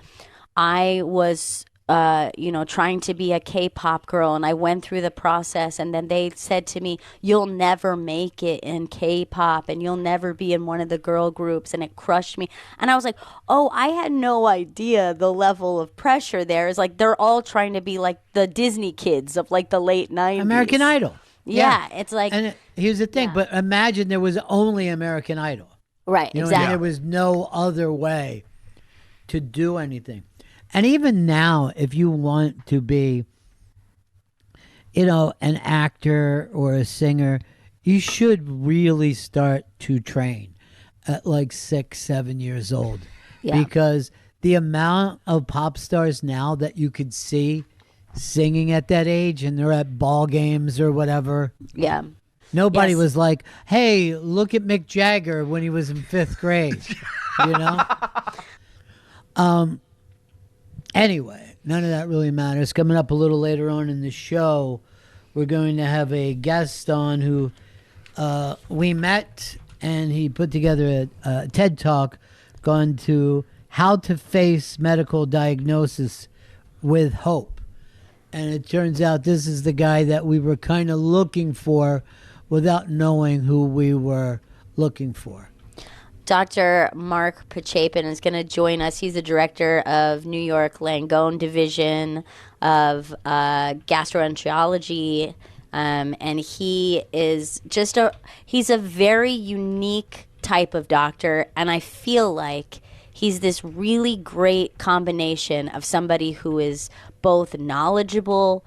I was, trying to be a K-pop girl, and I went through the process. And then they said to me, 'You'll never make it in K-pop, and you'll never be in one of the girl groups.' And it crushed me. And I was like, oh, I had no idea the level of pressure there is. Like they're all trying to be like the Disney kids of like the late '90s, American Idol. Yeah, it's like, and here's the thing. Yeah. But imagine there was only American Idol. right, You know, exactly. there was no other way to do anything. And even now, if you want to be, an actor or a singer, you should really start to train at like 6, 7 years old. Yeah. Because the amount of pop stars now that you could see singing at that age and they're at ball games or whatever. Yeah. Nobody Yes. was like, hey, look at Mick Jagger when he was in 5th grade. You know? Anyway, none of that really matters. Coming up a little later on in the show, we're going to have a guest on who we met, and he put together a TED Talk going to how to face medical diagnosis with hope. And it turns out this is the guy that we were kind of looking for without knowing who we were looking for. Dr. Mark Pachapin is going to join us. He's the director of New York Langone Division of Gastroenterology, and he is he's a very unique type of doctor, and I feel like he's this really great combination of somebody who is both knowledgeable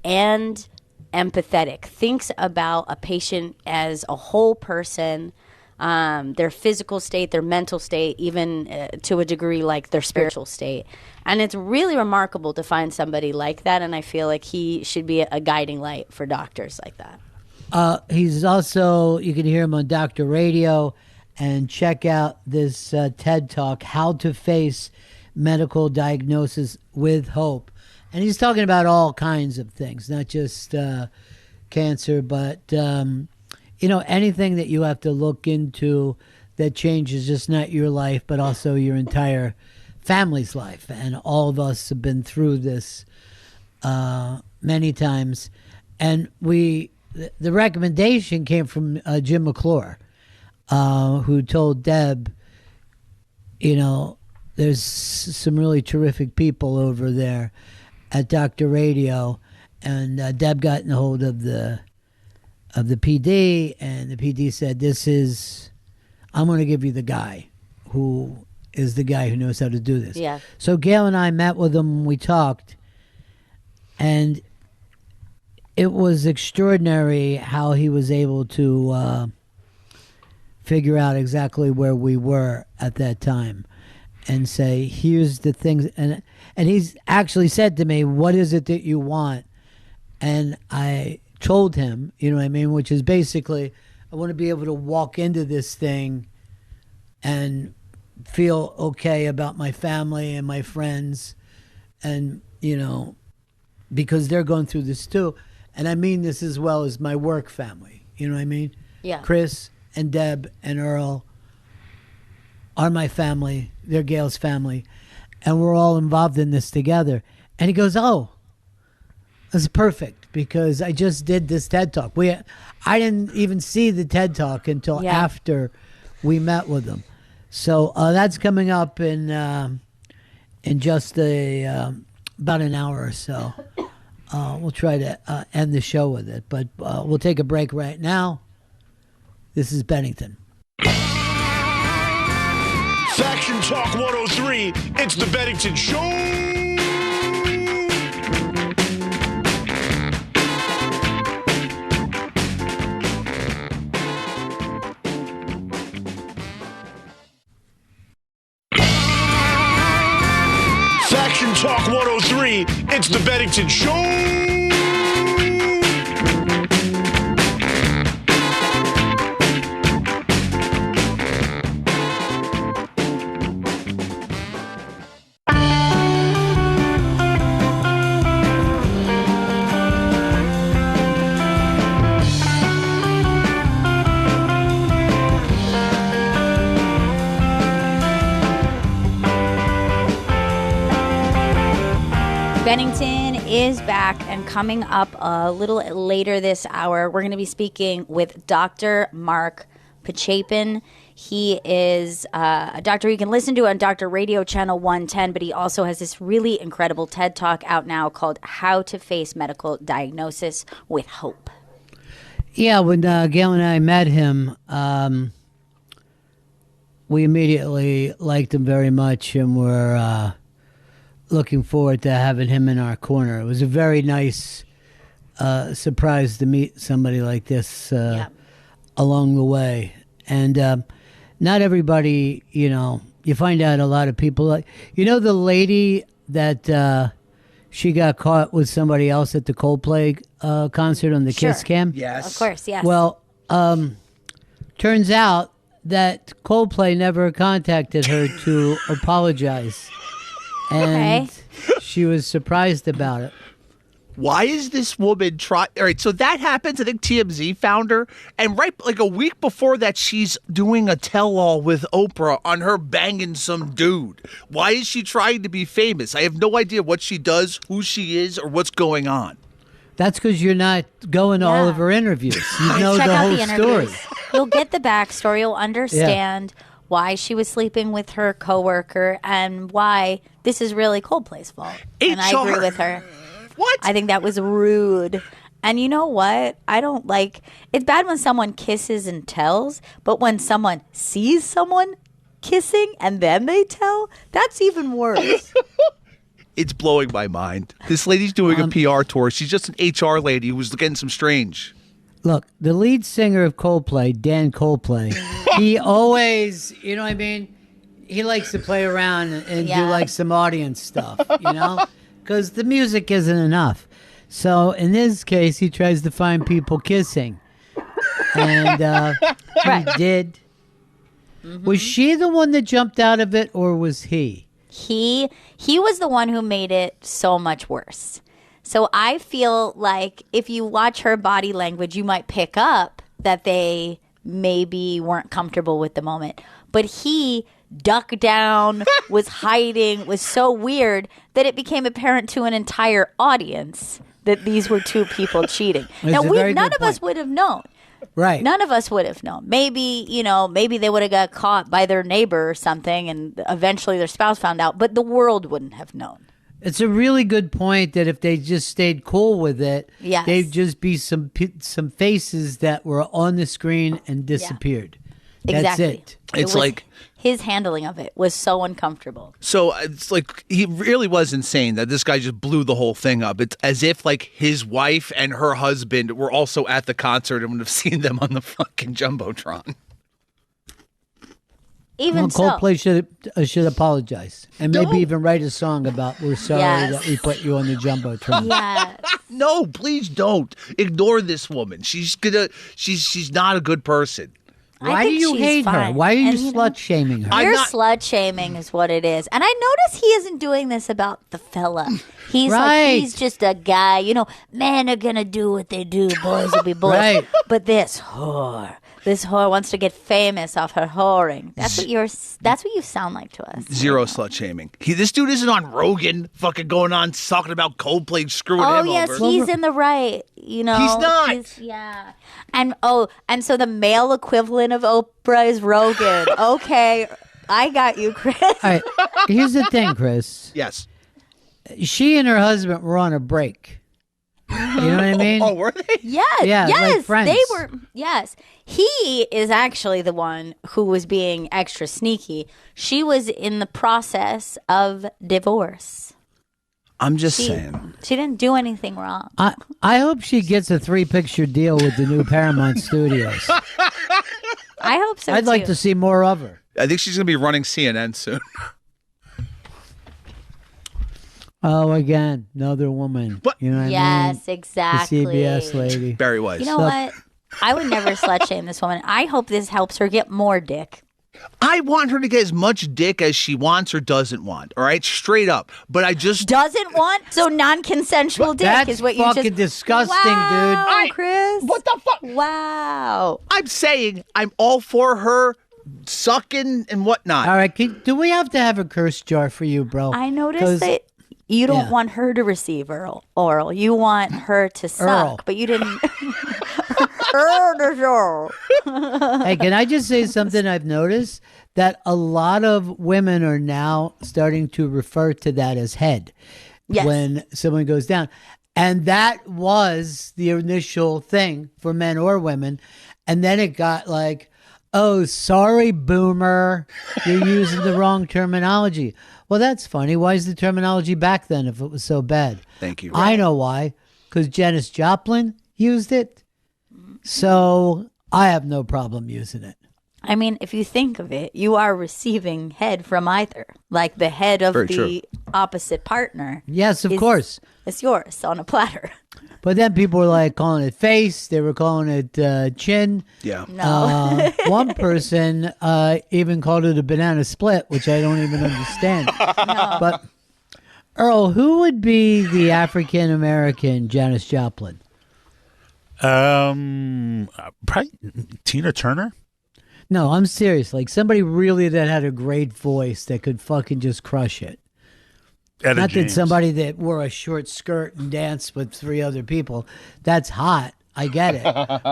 and empathetic, thinks about a patient as a whole person, their physical state, their mental state, even to a degree like their spiritual state. And it's really remarkable to find somebody like that, and I feel like he should be a guiding light for doctors like that. He's also, you can hear him on Dr. Radio, and check out this TED Talk, How to Face Medical Diagnosis with Hope. And he's talking about all kinds of things, not just cancer, but, anything that you have to look into that changes just not your life, but also your entire family's life. And all of us have been through this many times. And the recommendation came from Jim McClure, who told Deb, there's some really terrific people over there at Dr. Radio, and Deb got in hold of the PD, and the PD said, I'm going to give you the guy who is the guy who knows how to do this. Yeah. So Gail and I met with him, we talked, and it was extraordinary how he was able to figure out exactly where we were at that time and say, here's the things. And he's actually said to me, what is it that you want? And I told him, which is basically, I want to be able to walk into this thing and feel okay about my family and my friends, and, because they're going through this too. And I mean this as well as my work family. You know what I mean? Yeah. Chris and Deb and Earl are my family. They're Gail's family. And we're all involved in this together. And he goes, oh, that's perfect, because I just did this TED Talk. I didn't even see the TED Talk until after we met with him. So that's coming up in just about an hour or so. We'll try to end the show with it, but we'll take a break right now. This is Bennington. Faction Talk 103, it's the Bennington Show. Action Talk 103. It's the Bennington Show. Bennington is back, and coming up a little later this hour, we're going to be speaking with Dr. Mark Pachapin. He is a doctor you can listen to on Dr. Radio Channel 110, but he also has this really incredible TED Talk out now called How to Face Medical Diagnosis with Hope. Yeah, when Gail and I met him, we immediately liked him very much, and were looking forward to having him in our corner. It was a very nice surprise to meet somebody like this along the way. And not everybody, you find out a lot of people like, the lady that she got caught with somebody else at the Coldplay concert on the Kiss Cam? Yes. Of course, yes. Well, turns out that Coldplay never contacted her to apologize. And she was surprised about it. Why is this woman All right, so that happens. I think TMZ found her. And right like a week before that, she's doing a tell-all with Oprah on her banging some dude. Why is she trying to be famous? I have no idea what she does, who she is, or what's going on. That's because you're not going to all of her interviews. You know Check the out whole the story. interviews. You'll get the backstory. You'll understand why she was sleeping with her coworker and why this is really Coldplay's fault. And I agree with her. What? I think that was rude. And you know what? I don't like it's bad when someone kisses and tells, but when someone sees someone kissing and then they tell, that's even worse. It's blowing my mind. This lady's doing a PR tour. She's just an HR lady who was getting some strange. Look, the lead singer of Coldplay, Dan Coldplay, he always, you know what I mean? He likes to play around and do like some audience stuff, because the music isn't enough. So in this case, he tries to find people kissing. And he did. Mm-hmm. Was she the one that jumped out of it, or was he? He was the one who made it so much worse. So I feel like if you watch her body language, you might pick up that they maybe weren't comfortable with the moment. But he ducked down, was hiding, was so weird that it became apparent to an entire audience that these were two people cheating. Now, none of us would have known. Right. None of us would have known. Maybe, maybe they would have got caught by their neighbor or something and eventually their spouse found out, but the world wouldn't have known. It's a really good point that if they just stayed cool with it, Yes. they'd just be some faces that were on the screen and disappeared. That's Exactly. it. It's like his handling of it was so uncomfortable. So it's like he really was insane that this guy just blew the whole thing up. It's as if like his wife and her husband were also at the concert and would have seen them on the fucking Jumbotron. Even Coldplay should apologize and maybe even write a song about "We're sorry that we put you on the Jumbotron." Yes. No, please don't ignore this woman. She's not a good person. Why do you hate her? Why are you slut shaming her? You're slut shaming is what it is. And I notice he isn't doing this about the fella. He's Right. he's just a guy. Men are going to do what they do. Boys will be boys. Right. But this whore wants to get famous off her whoring. That's what you sound like to us. Zero slut shaming. This dude isn't on Rogan fucking going on talking about Coldplay screwing Oh, him yes, over. he's in the right. He's not. And so the male equivalent of Oprah is Rogan. Okay, I got you, Chris. All right. Here's the thing, Chris. Yes. She and her husband were on a break. You know what I mean? Oh, were they? Yes, Yeah, like yes, friends. they were. Yes, he is actually the one who was being extra sneaky. She was in the process of divorce. I'm just saying. She didn't do anything wrong. I hope she gets a 3-picture deal with the new Paramount Studios. I hope so. I'd like to see more of her. I think she's going to be running CNN soon. Oh, again, another woman. What? You know what I Yes, mean? exactly. The CBS lady. Barry Weiss. You know what? I would never slut shame this woman. I hope this helps her get more dick. I want her to get as much dick as she wants or doesn't want. All right, straight up. But I just Doesn't want so non-consensual dick That's is what you fucking just disgusting, wow, dude. Chris. What the fuck? Wow. I'm saying I'm all for her sucking and whatnot. All right, do we have to have a curse jar for you, bro? I 'Cause- noticed that you don't yeah. want her to receive oral. You want her to suck, Earl. but you didn't. Hey, can I just say something I've noticed? That a lot of women are now starting to refer to that as head Yes. when someone goes down. And that was the initial thing for men or women. And then it got like, oh, sorry, boomer, you're using the wrong terminology. Well, that's funny. Why is the terminology back then if it was so bad? Thank you. I know why. Because Janis Joplin used it. So I have no problem using it. I mean, if you think of it, you are receiving head from either, like the head of Very the true. opposite partner. Yes, of is- course. It's yours on a platter. But then people were like calling it face. They were calling it chin. Yeah. No. One person even called it a banana split, which I don't even understand. But Earl, who would be the African American Janis Joplin? Probably Tina Turner. No, I'm serious. Like somebody really that had a great voice that could fucking just crush it. Etta Not James. that somebody that wore a short skirt and danced with 3 other people. That's hot. I get it.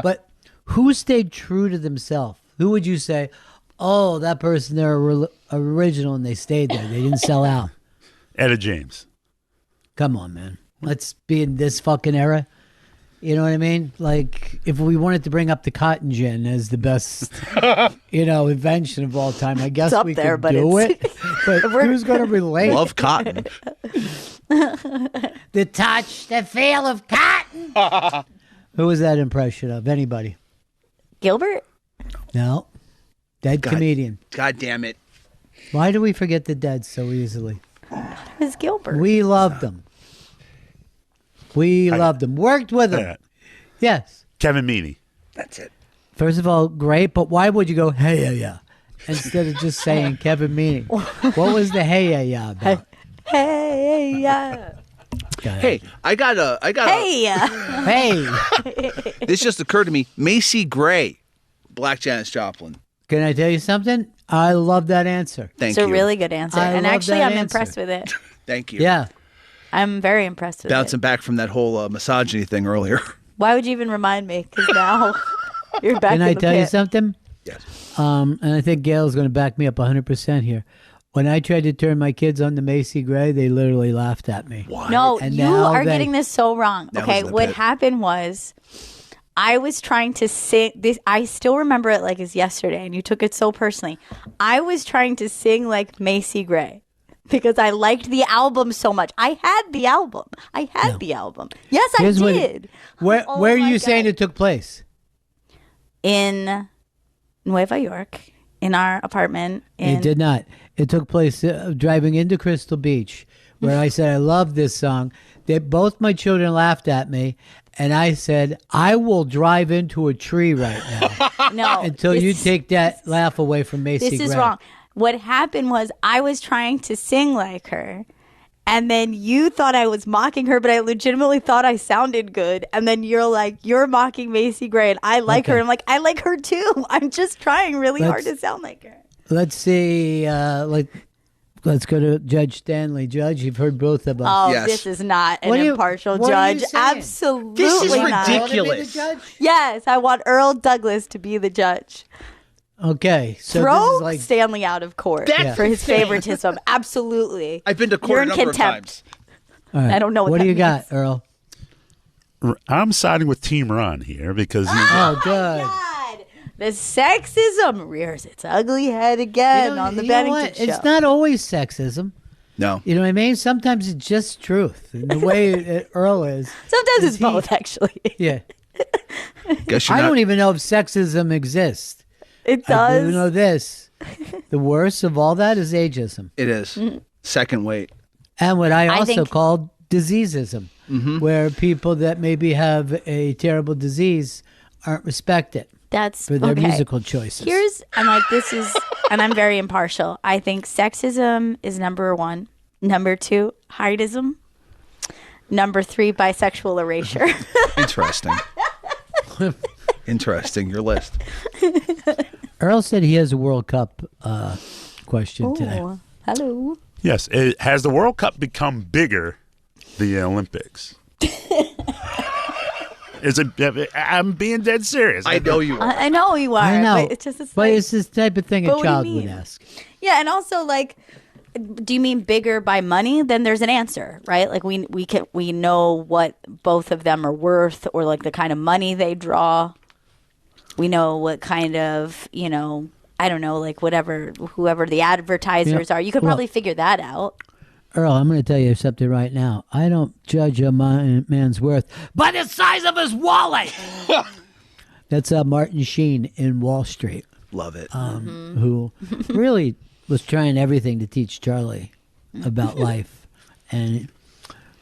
But who stayed true to themselves? Who would you say, oh, that person, they're original and they stayed there. They didn't sell out. Etta James. Come on, man. Let's be in this fucking era. You know what I mean? Like, if we wanted to bring up the cotton gin as the best, invention of all time, I guess up we there, could but do it's- it. But who's going to relate? Love cotton. The touch, the feel of cotton. Who was that impression of? Anybody? Gilbert? No. Dead comedian. God damn it. Why do we forget the dead so easily? It was Gilbert. We loved them. We loved them. Worked with them. Yeah. Yes. Kevin Meaney. That's it. First of all, great, but why would you go, hey, yeah, yeah, instead of just saying Kevin Meaney? What was the hey, yeah, yeah about? Hey, yeah. Hey, I got a Hey. Hey, this just occurred to me. Macy Gray, Black Janis Joplin. can I tell you something? I love that answer. Thank It's you. a really good answer. I And love actually, that I'm answer. impressed with it. Thank you. Yeah. I'm very impressed with Bouncing it. back from that whole misogyny thing earlier. Why would you even remind me? Because now you're back Can in I the tell you pit. something? Yes. And I think Gail's going to back me up 100% here. When I tried to turn my kids on to Macy Gray, they literally laughed at me. No, And you now are they- getting this so wrong. That Okay, was the what pit. happened was I was trying to sing this. I still remember it like it's yesterday, and you took it so personally. I was trying to sing like Macy Gray because I liked the album so much. I had the album. Yes, Here's I what- did. Where Oh are my you saying God. it took place? In Nueva York, in our apartment. It did not. It took place driving into Crystal Beach, where I said, I love this song. Both my children laughed at me, and I said, I will drive into a tree right now No, until you this- take that laugh away from Macy This is Gray. wrong. What happened was I was trying to sing like her, and then you thought I was mocking her, but I legitimately thought I sounded good. And then you're like, you're mocking Macy Gray, and I like her. Okay. And I'm like, I like her too. I'm just trying really hard Let's- to sound like her. Let's see. Let's go to Judge Stanley. Judge, you've heard both of us. Oh, Yes. this is not an What are you- impartial what are you judge. saying? Absolutely This is not. ridiculous. Yes, I want Earl Douglas to be the judge. Okay, so Throw this is like Stanley out of court That's for his insane. favoritism. Absolutely. I've been to You're court a in number contempt. of times. all right. I don't know what What that do you means. got, Earl? I'm siding with Team Ron here because he's Oh, good. God, the sexism rears its ugly head again on the You know Bennington what? Show. It's not always sexism. No. You know what I mean? Sometimes it's just truth. And the way Earl is. Sometimes is it's both, actually. Yeah. Guess you're I not. don't even know if sexism exists. It I do does. know this. The worst of all that is ageism. It is. Second weight. And what I I also think- called diseasism, where people that maybe have a terrible disease aren't respected That's for their okay. musical choices. Here's and like this is and I'm very impartial. I think sexism is number 1. Number 2, heightism. Number 3, bisexual erasure. Interesting. Interesting. Your list. Earl said he has a World Cup question today. Oh, hello. Yes. Has the World Cup become bigger than the Olympics? Is it? I'm being dead serious. I know you are. I know you are. I know, But it's just but like, it's this type of thing But a what do you child would mean? ask. yeah, and also like, do you mean bigger by money? Then there's an answer, right? Like we know what both of them are worth, or like the kind of money they draw. We know what kind of I don't know, like whoever the advertisers are. You could well- probably figure that out. Earl, I'm going to tell you something right now. I don't judge a man's worth by the size of his wallet. That's Martin Sheen in Wall Street, Love it. who really was trying everything to teach Charlie about life, and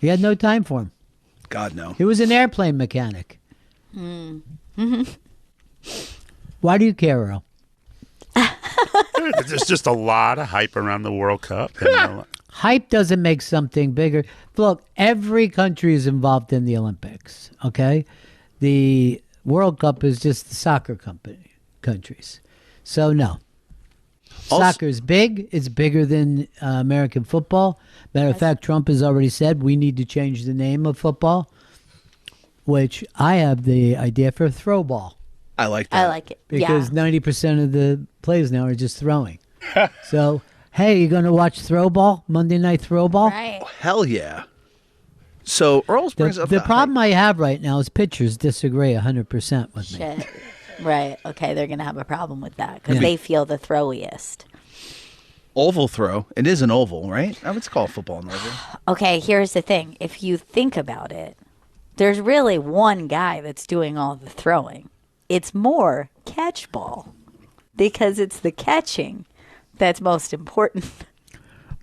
he had no time for him. God, no. He was an airplane mechanic. Why do you care, Earl? There's just a lot of hype around the World Cup. And Hype doesn't make something bigger. Look, every country is involved in the Olympics, okay? The World Cup is just the soccer countries. So, no. Soccer is big. It's bigger than American football. Matter of fact, Trump has already said we need to change the name of football, which I have the idea for throwball. I like that. I like it. Because 90% of the plays now are just throwing. So, hey, you going to watch throwball? Monday Night Throwball? Right. Hell yeah. So Earl brings up The problem I have right now is pitchers disagree 100% with me. Shit. Right. Okay, they're gonna have a problem with that because Yeah. they feel the throwiest. oval throw. It is an oval, right? I would call football an oval. Okay, here's the thing. If you think about it, there's really one guy that's doing all the throwing. It's more catch ball because it's the catching that's most important.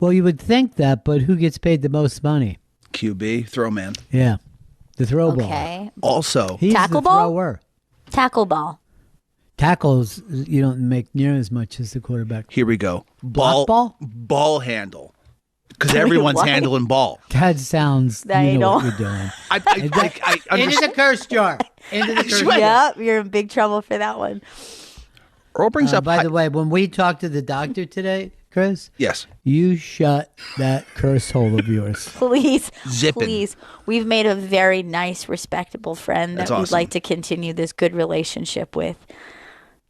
Well, you would think that, but who gets paid the most money? QB, throw man. Yeah, the throw ball. Okay. Also, He's Tackle the ball? thrower. Tackle ball. Tackles, you don't make near as much as the quarterback. here we go. Block ball? Ball handle. Because everyone's What? handling ball. That sounds, That you ain't know all. what you're doing. I Into understand. the curse jar. Into the curse jar. Yep, you're in big trouble for that one. Earl brings up. By the way, when we talked to the doctor today, Chris, yes. you shut that curse hole of yours. Please, Zippin'. please. We've made a very nice, respectable friend that That's we'd awesome. like to continue this good relationship with.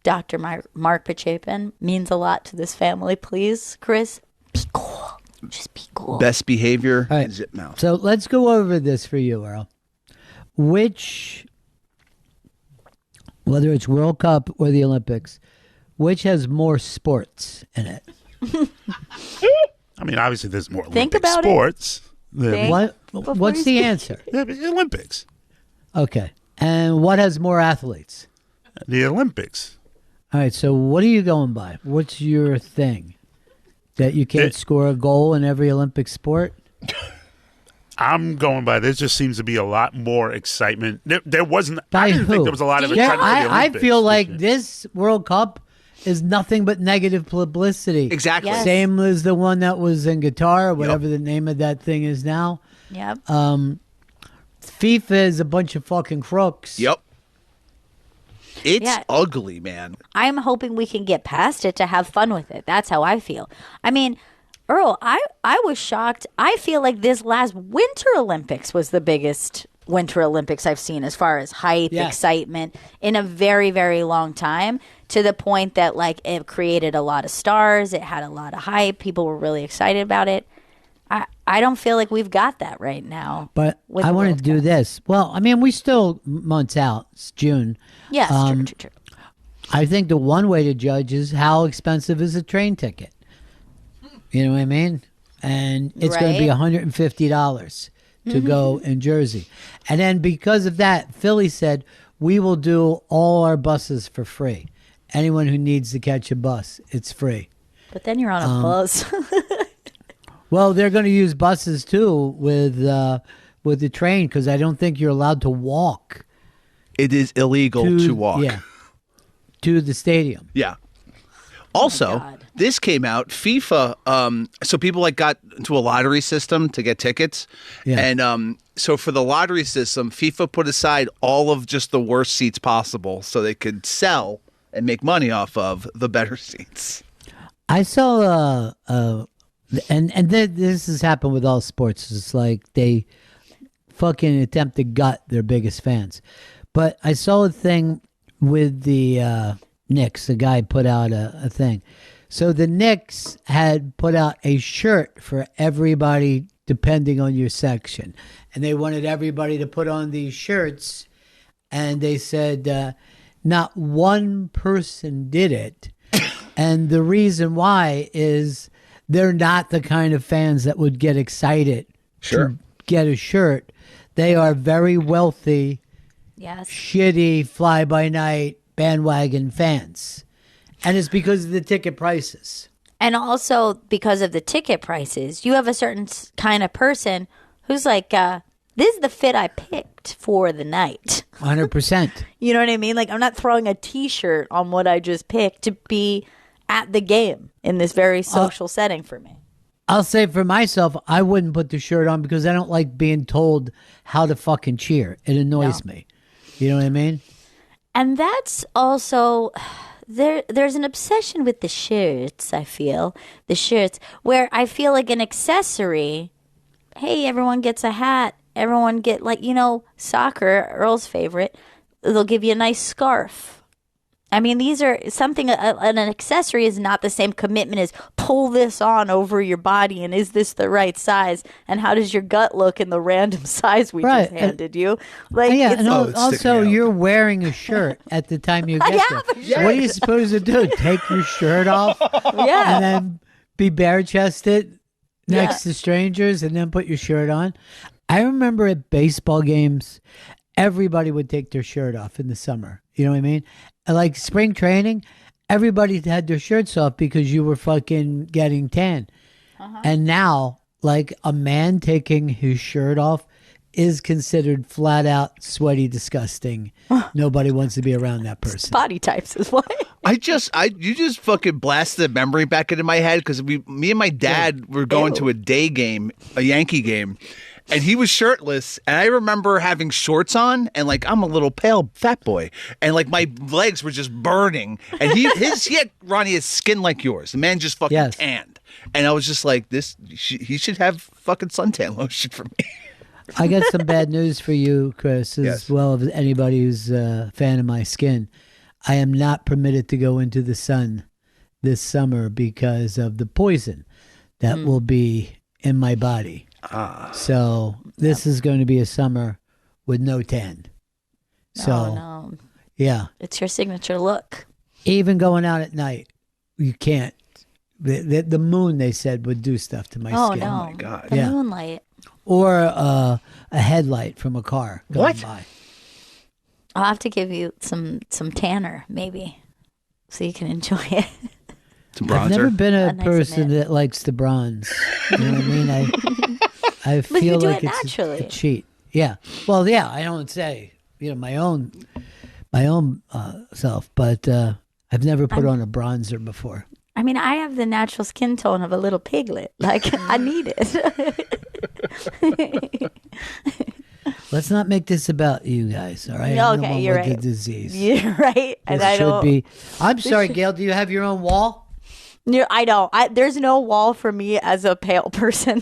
Dr. Mark Pachapin means a lot to this family. Please, Chris, be cool. Just be cool. Best behavior. All right. Zip mouth. So let's go over this for you, Earl. Which, whether it's World Cup or the Olympics, which has more sports in it? I mean, obviously, there's more Think Olympic about it. sports. than Think. What? What's you the speak. answer? the Olympics. Okay. And what has more athletes? The Olympics. All right. So what are you going by? What's your thing? That you can't It- score a goal in every Olympic sport? I'm going by. There just seems to be a lot more excitement. There wasn't. By I didn't who? think there was a lot of Yeah, excitement. for the I Olympics feel this like year. this World Cup is nothing but negative publicity. Exactly. Yes. Same as the one that was in Qatar, or whatever the name of that thing is now. Yep. FIFA is a bunch of fucking crooks. Yep. It's Yeah. ugly, man. I'm hoping we can get past it to have fun with it. That's how I feel. I mean, Earl, I was shocked. I feel like this last Winter Olympics was the biggest Winter Olympics I've seen as far as hype, Yeah. excitement in a very, very long time, to the point that like it created a lot of stars. It had a lot of hype. People were really excited about it. I don't feel like we've got that right now. But with I the wanted World to do this. Well, I mean, we still months out. It's June. Yes, true. I think the one way to judge is how expensive is a train ticket. You know what I mean? And it's going to be Right. $150 to go in Jersey. And then because of that, Philly said, we will do all our buses for free. Anyone who needs to catch a bus, it's free. But then you're on a bus. Well, they're going to use buses too with the train because I don't think you're allowed to walk. It is illegal to walk. Yeah, to the stadium. Yeah. Also, this came out. FIFA. So people got into a lottery system to get tickets, and so for the lottery system, FIFA put aside all of just the worst seats possible, so they could sell and make money off of the better seats. I saw this has happened with all sports. It's like they fucking attempt to gut their biggest fans. But I saw a thing with the Knicks. The guy put out a thing. So the Knicks had put out a shirt for everybody depending on your section. And they wanted everybody to put on these shirts. And they said not one person did it. And the reason why is they're not the kind of fans that would get excited to get a shirt. They are very wealthy, shitty, fly-by-night bandwagon fans. And it's because of the ticket prices. And also because of the ticket prices, you have a certain kind of person who's like, this is the fit I picked for the night. 100%. You know what I mean? Like, I'm not throwing a T-shirt on what I just picked to be at the game in this very social setting for me. I'll say for myself, I wouldn't put the shirt on because I don't like being told how to fucking cheer. It annoys me. You know what I mean? And that's also... There's an obsession with the shirts, I feel. The shirts, where I feel like an accessory. Hey, everyone gets a hat. Everyone get, soccer, Earl's favorite. They'll give you a nice scarf. I mean, these are something, an accessory is not the same commitment as pull this on over your body and is this the right size? And how does your gut look in the random size we just handed you? Like, and also you're wearing a shirt at the time you get there. What are you supposed to do? Take your shirt off? And then be bare-chested next to strangers and then put your shirt on? I remember at baseball games, everybody would take their shirt off in the summer. You know what I mean? Like spring training, everybody had their shirts off because you were fucking getting tan. And now, like, a man taking his shirt off is considered flat out sweaty, disgusting. Nobody wants to be around that person. Body types is why. You just fucking blasted the memory back into my head because me and my dad were going to a day game, a Yankee game. And he was shirtless, and I remember having shorts on, and I'm a little pale fat boy, and my legs were just burning. And he had Ronnie his skin like yours. The man just fucking tanned, and I was just like, he should have fucking suntan lotion for me. I got some bad news for you, Chris, as well as anybody who's a fan of my skin. I am not permitted to go into the sun this summer because of the poison that will be in my body. So this is going to be a summer with no tan. So no. Yeah, it's your signature look. Even going out at night, you can't. The moon, they said, would do stuff to my skin. No. Oh my god! The moonlight, or a headlight from a car going by. I'll have to give you some tanner, maybe, so you can enjoy it. I've never been a person that likes the bronze. You know what I mean? I feel like it's a cheat. Yeah. Well, yeah. I don't say my own self, but I've never put on a bronzer before. I mean, I have the natural skin tone of a little piglet. Like, I need it. Let's not make this about you guys, all right? Okay, you're right. The disease. You're right. And I don't. Be. I'm sorry, Gail. Do you have your own wall? I don't. There's no wall for me as a pale person.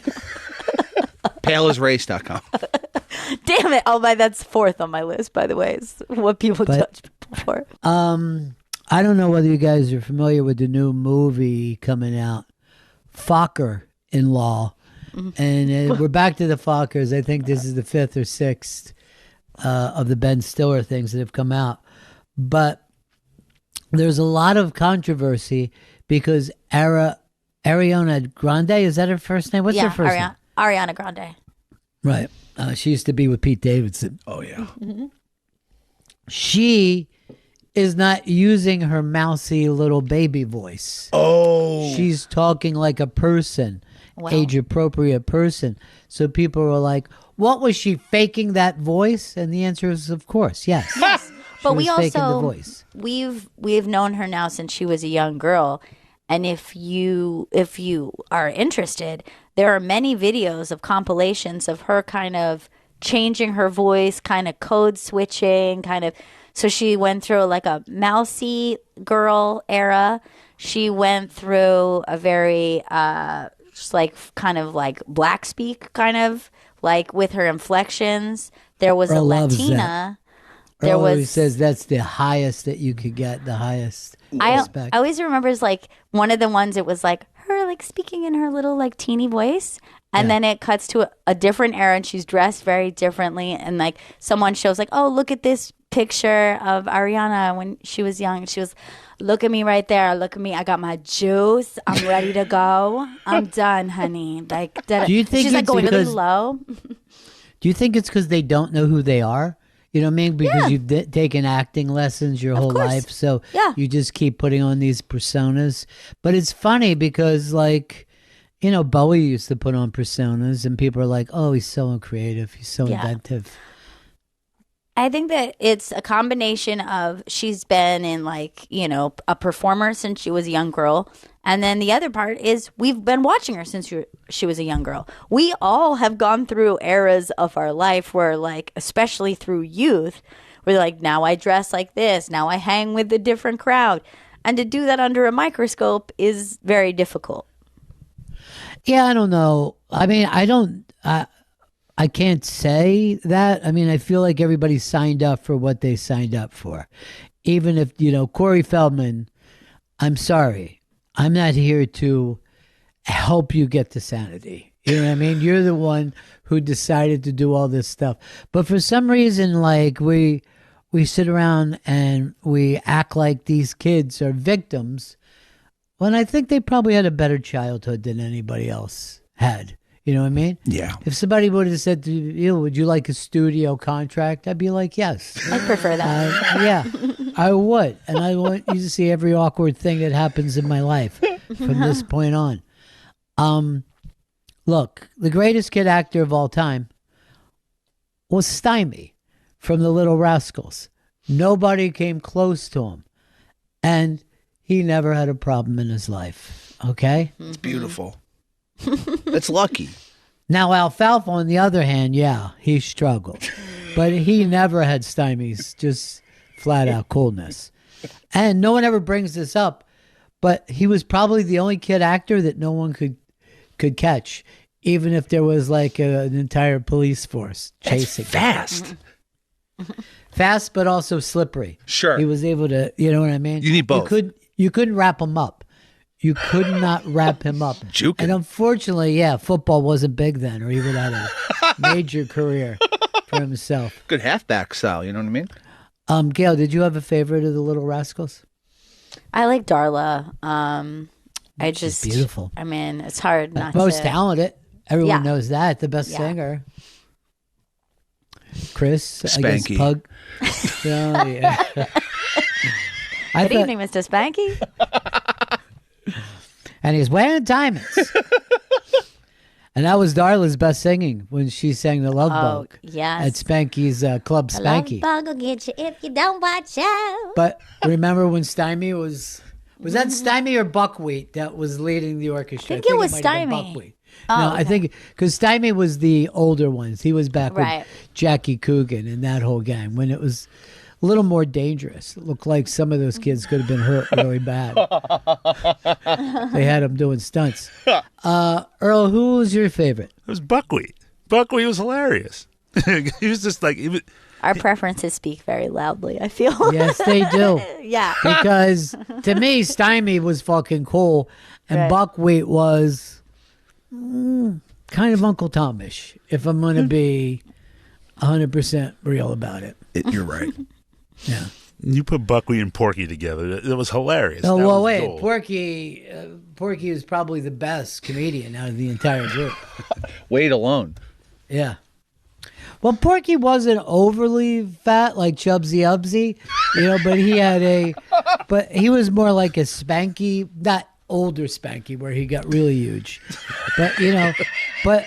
Paleasrace.com. Damn it! That's fourth on my list, by the way. Is what people judge people for. I don't know whether you guys are familiar with the new movie coming out, Fokker in Law. And we're back to the Fokkers. I think this is the fifth or sixth of the Ben Stiller things that have come out. But there's a lot of controversy because Ariana Grande, is that her first name? What's her first name? Ariana Grande. Right. She used to be with Pete Davidson. Oh, yeah. Mm-hmm. She is not using her mousy little baby voice. Oh. She's talking like a person. age appropriate person. So people were like, what, was she faking that voice? And the answer is, of course, yes. Yes. But we faking the also voice. we've known her now since she was a young girl. And if you are interested, there are many videos of compilations of her kind of changing her voice, kind of code switching, kind of. So she went through like a mousy girl era. She went through a very just like kind of like black speak, kind of like with her inflections. There was Earl a loves Latina. that. There Earl was. always says that's the highest that you could get, the highest I respect. always remember is like one of the ones. It was like her like speaking in her little like teeny voice, and then it cuts to a different era, and she's dressed very differently, and like someone shows like, oh, look at this picture of Ariana when she was young. She was, look at me right there. Look at me. I got my juice. I'm ready to go. I'm done, honey. Like, Do you think she's like it's going really because- low? Do you think it's because they don't know who they are? You know what I mean? Because you've taken acting lessons your whole course. life. So Yeah. you just keep putting on these personas. But it's funny because, like, you know, Bowie used to put on personas and people are like, oh, he's so creative. He's so Yeah. inventive. I think that it's a combination of she's been in like, you know, a performer since she was a young girl. And then the other part is we've been watching her since she was a young girl. We all have gone through eras of our life where like, especially through youth, where like, now I dress like this. Now I hang with a different crowd. And to do that under a microscope is very difficult. Yeah, I don't know. I mean, I can't say that. I mean, I feel like everybody signed up for what they signed up for. Even if, you know, Corey Feldman, I'm sorry. I'm not here to help you get to sanity. You know what I mean? You're the one who decided to do all this stuff. But for some reason, like, we sit around and we act like these kids are victims when I think they probably had a better childhood than anybody else had. You know what I mean? Yeah. If somebody would have said to you, would you like a studio contract? I'd be like, yes. I prefer that. Yeah, I would. And I want you to see every awkward thing that happens in my life from this point on. Look, the greatest kid actor of all time was Stymie from The Little Rascals. Nobody came close to him. And he never had a problem in his life. Okay? It's beautiful. That's lucky. Now, Alfalfa, on the other hand, yeah, he struggled. But he never had Stymie's just flat out coolness. And no one ever brings this up, but he was probably the only kid actor that no one could catch, even if there was like an entire police force chasing him. Fast. Fast, but also slippery. Sure. He was able to, you know what I mean? You need both. You couldn't wrap him up. You could not wrap him up. Juking. And unfortunately, yeah, football wasn't big then, or he would have had a major career for himself. Good halfback style, you know what I mean? Gail, did you have a favorite of the Little Rascals? I like Darla. I just beautiful. I mean, it's hard not Most to. talented. Everyone Yeah. knows that. The best Yeah. singer. Chris, Spanky. I guess Pug. Oh, yeah. I Good thought- evening, Mr. Spanky. And he's wearing diamonds. And that was Darla's best singing when she sang the Love Oh, Bug yes. at Spanky's Club The love Spanky. bug will get you if you don't watch out. But remember when Stymie was that Stymie or Buckwheat that was leading the orchestra? I think it was might have been Stymie. Buckwheat. Oh, No, I okay. think because Stymie was the older ones. He was back Right. with Jackie Coogan and that whole gang when it was a little more dangerous. It looked like some of those kids could have been hurt really bad. They had them doing stunts. Earl, who was your favorite? It was Buckwheat. Buckwheat was hilarious. He was just like, Our preferences speak very loudly, I feel. Yes, they do. Yeah. Because to me, Stymie was fucking cool, and Right. Buckwheat was kind of Uncle Tomish, if I'm going to be 100% real about it. You're right. Yeah. you put Buckwheat and Porky together. It was hilarious. Oh, That well, was wait. gold. Porky is probably the best comedian out of the entire group. Wait alone. Yeah. Well, Porky wasn't overly fat like Chubsy Ubsy, you know, but he was more like a Spanky, not older Spanky where he got really huge. But, but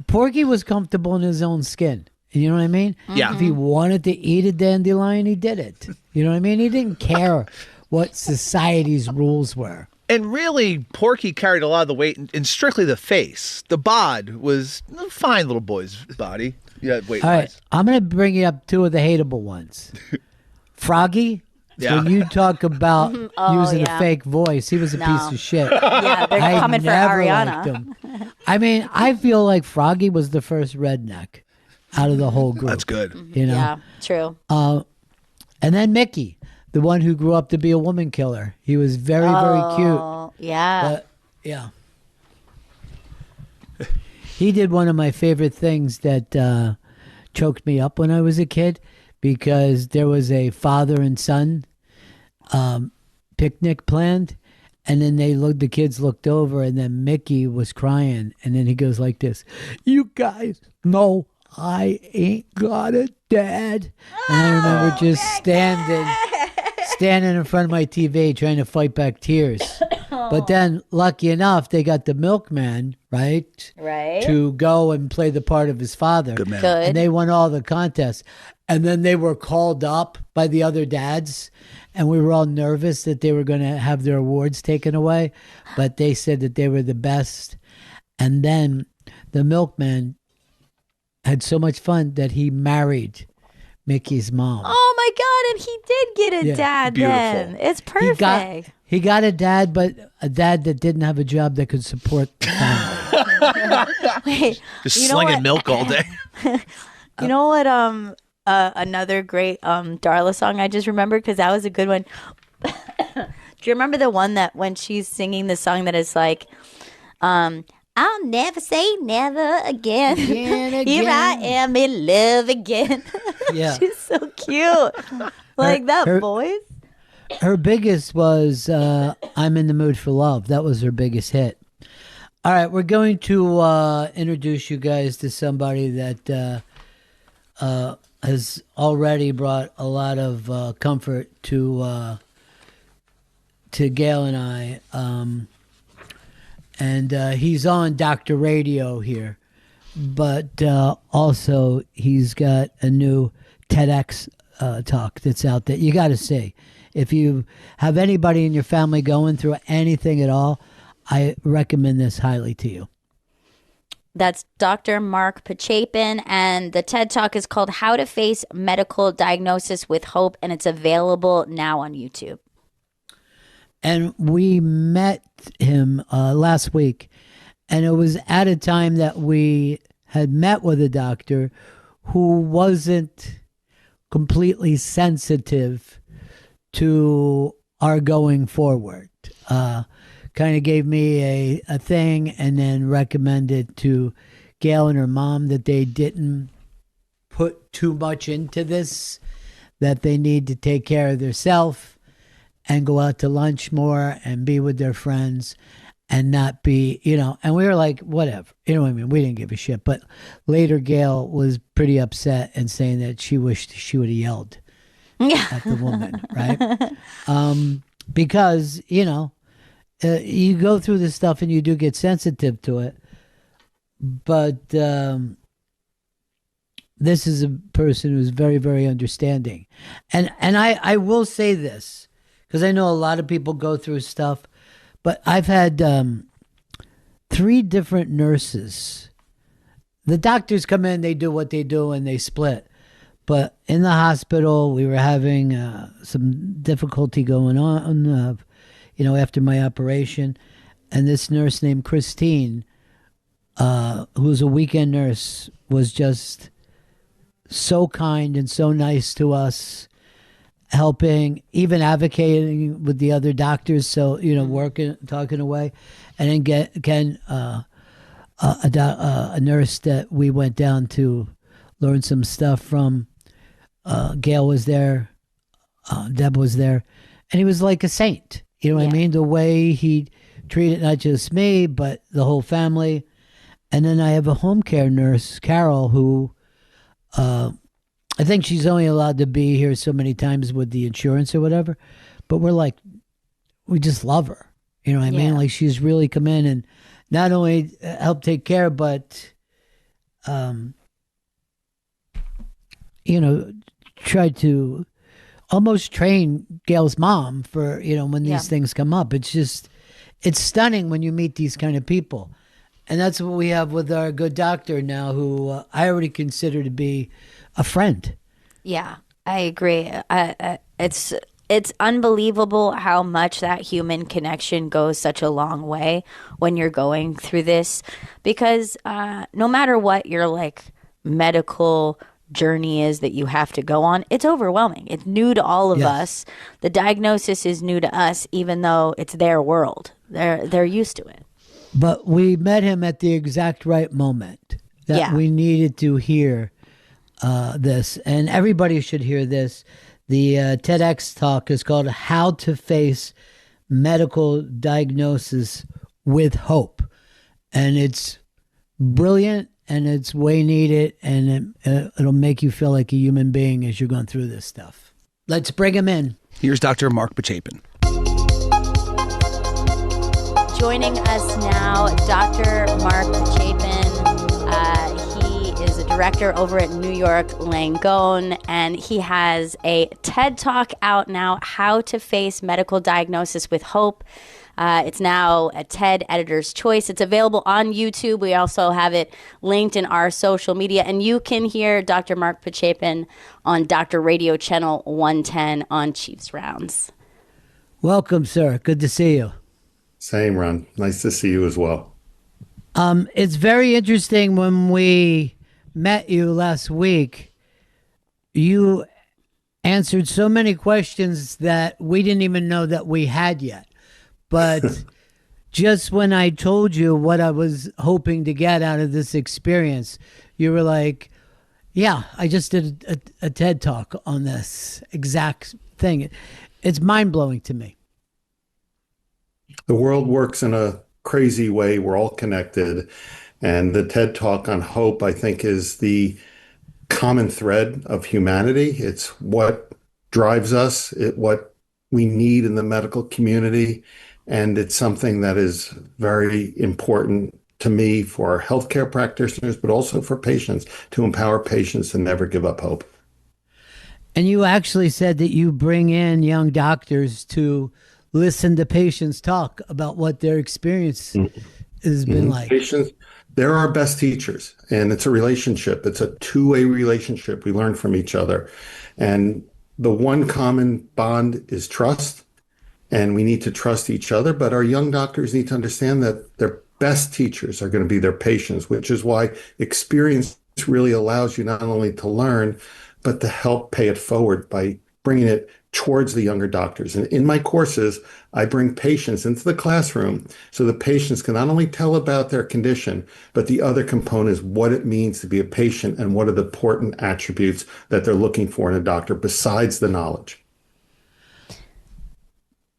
Porky was comfortable in his own skin. You know what I mean? Yeah. If he wanted to eat a dandelion, he did it. You know what I mean? He didn't care what society's rules were. And really, Porky carried a lot of the weight in strictly the face. The bod was a fine little boy's body. Yeah, weight All right, wise. I'm going to bring you up two of the hateable ones. Froggy, Yeah. when you talk about using yeah. a fake voice, he was a piece of shit. Yeah, they're I coming for never Ariana. liked him. I mean, I feel like Froggy was the first redneck out of the whole group. That's good. You know? Yeah, true. And then Mickey, the one who grew up to be a woman killer. He was very, very cute. Oh, yeah. But, yeah. He did one of my favorite things that choked me up when I was a kid, because there was a father and son picnic planned, and then the kids looked over, and then Mickey was crying, and then he goes like this, "You guys know I ain't got a dad." And I remember just standing in front of my TV trying to fight back tears. But then, lucky enough, they got the milkman, right? Right. To go and play the part of his father. Good man. Good. And they won all the contests. And then they were called up by the other dads, and we were all nervous that they were going to have their awards taken away. But they said that they were the best. And then the milkman had so much fun that he married Mickey's mom. Oh my God! And he did get a Yeah. dad. Beautiful. Then it's perfect. He got a dad, but a dad that didn't have a job that could support the family. Wait, Just you know slinging what? milk all day. You know what? Another great Darla song I just remembered, because that was a good one. Do you remember the one that when she's singing the song that is like, I'll never say never again. Here I am in love again. Yeah. She's so cute. Like that her- voice. Her biggest was I'm in the Mood for Love. That was her biggest hit. All right, we're going to introduce you guys to somebody that has already brought a lot of comfort to Gail and I. And he's on Dr. Radio here. But also he's got a new TEDx talk that's out there. You got to see. If you have anybody in your family going through anything at all, I recommend this highly to you. That's Dr. Mark Pachapin, and the TED Talk is called How to Face Medical Diagnosis with Hope, and it's available now on YouTube. And we met him last week, and it was at a time that we had met with a doctor who wasn't completely sensitive to our going forward. Kind of gave me a thing, and then recommended to Gail and her mom that they didn't put too much into this, that they need to take care of themselves and go out to lunch more and be with their friends and not be, and we were like, whatever. You know what I mean? We didn't give a shit. But later, Gail was pretty upset and saying that she wished she would have yelled at the woman, right? Because, you go through this stuff and you do get sensitive to it. But this is a person who's very, very understanding. And I will say this, because I know a lot of people go through stuff, but I've had 3 different nurses. The doctors come in, they do what they do, and they split. But in the hospital, we were having some difficulty going on, after my operation. And this nurse named Christine, who was a weekend nurse, was just so kind and so nice to us, helping, even advocating with the other doctors. So, working, talking away. And then Ken, a nurse that we went down to learn some stuff from. Gail was there, Deb was there, and he was like a saint. You know what I mean? The way he treated not just me, but the whole family. And then I have a home care nurse, Carol, who I think she's only allowed to be here so many times with the insurance or whatever. But we just love her. You know what I mean? Yeah. Like she's really come in and not only helped take care, but, you know, tried to almost train Gail's mom for, you know, when these things come up. It's just, it's stunning when you meet these kind of people. And that's what we have with our good doctor now, who I already consider to be a friend. Yeah, I agree. It's unbelievable how much that human connection goes such a long way when you're going through this, because no matter what your like medical journey is that you have to go on, it's overwhelming. It's new to all of us. The diagnosis is new to us, even though it's their world. They're used to it. But we met him at the exact right moment that we needed to hear this, and everybody should hear this. The TEDx talk is called "How to Face Medical Diagnosis with Hope," and it's brilliant. And it's way needed, and it'll make you feel like a human being as you're going through this stuff. Let's bring him in. Here's Dr. Mark Pachapin. Joining us now, Dr. Mark Pachapin. He is a director over at New York Langone, and he has a TED Talk out now, How to Face Medical Diagnosis with Hope. It's now a TED Editor's Choice. It's available on YouTube. We also have it linked in our social media. And you can hear Dr. Mark Pachapin on Dr. Radio Channel 110 on Chiefs Rounds. Welcome, sir. Good to see you. Same, Ron. Nice to see you as well. It's very interesting. When we met you last week, you answered so many questions that we didn't even know that we had yet. But just when I told you what I was hoping to get out of this experience, you were like, yeah, I just did a TED Talk on this exact thing. It's mind-blowing to me. The world works in a crazy way. We're all connected. And the TED Talk on hope, I think, is the common thread of humanity. It's what drives us, what we need in the medical community. And it's something that is very important to me for healthcare practitioners, but also for patients, to empower patients to never give up hope. And you actually said that you bring in young doctors to listen to patients talk about what their experience has been like. Patients, they're our best teachers, and it's a relationship. It's a two-way relationship. We learn from each other. And the one common bond is trust. And we need to trust each other, but our young doctors need to understand that their best teachers are going to be their patients, which is why experience really allows you not only to learn, but to help pay it forward by bringing it towards the younger doctors. And in my courses, I bring patients into the classroom so the patients can not only tell about their condition, but the other component is what it means to be a patient and what are the important attributes that they're looking for in a doctor besides the knowledge.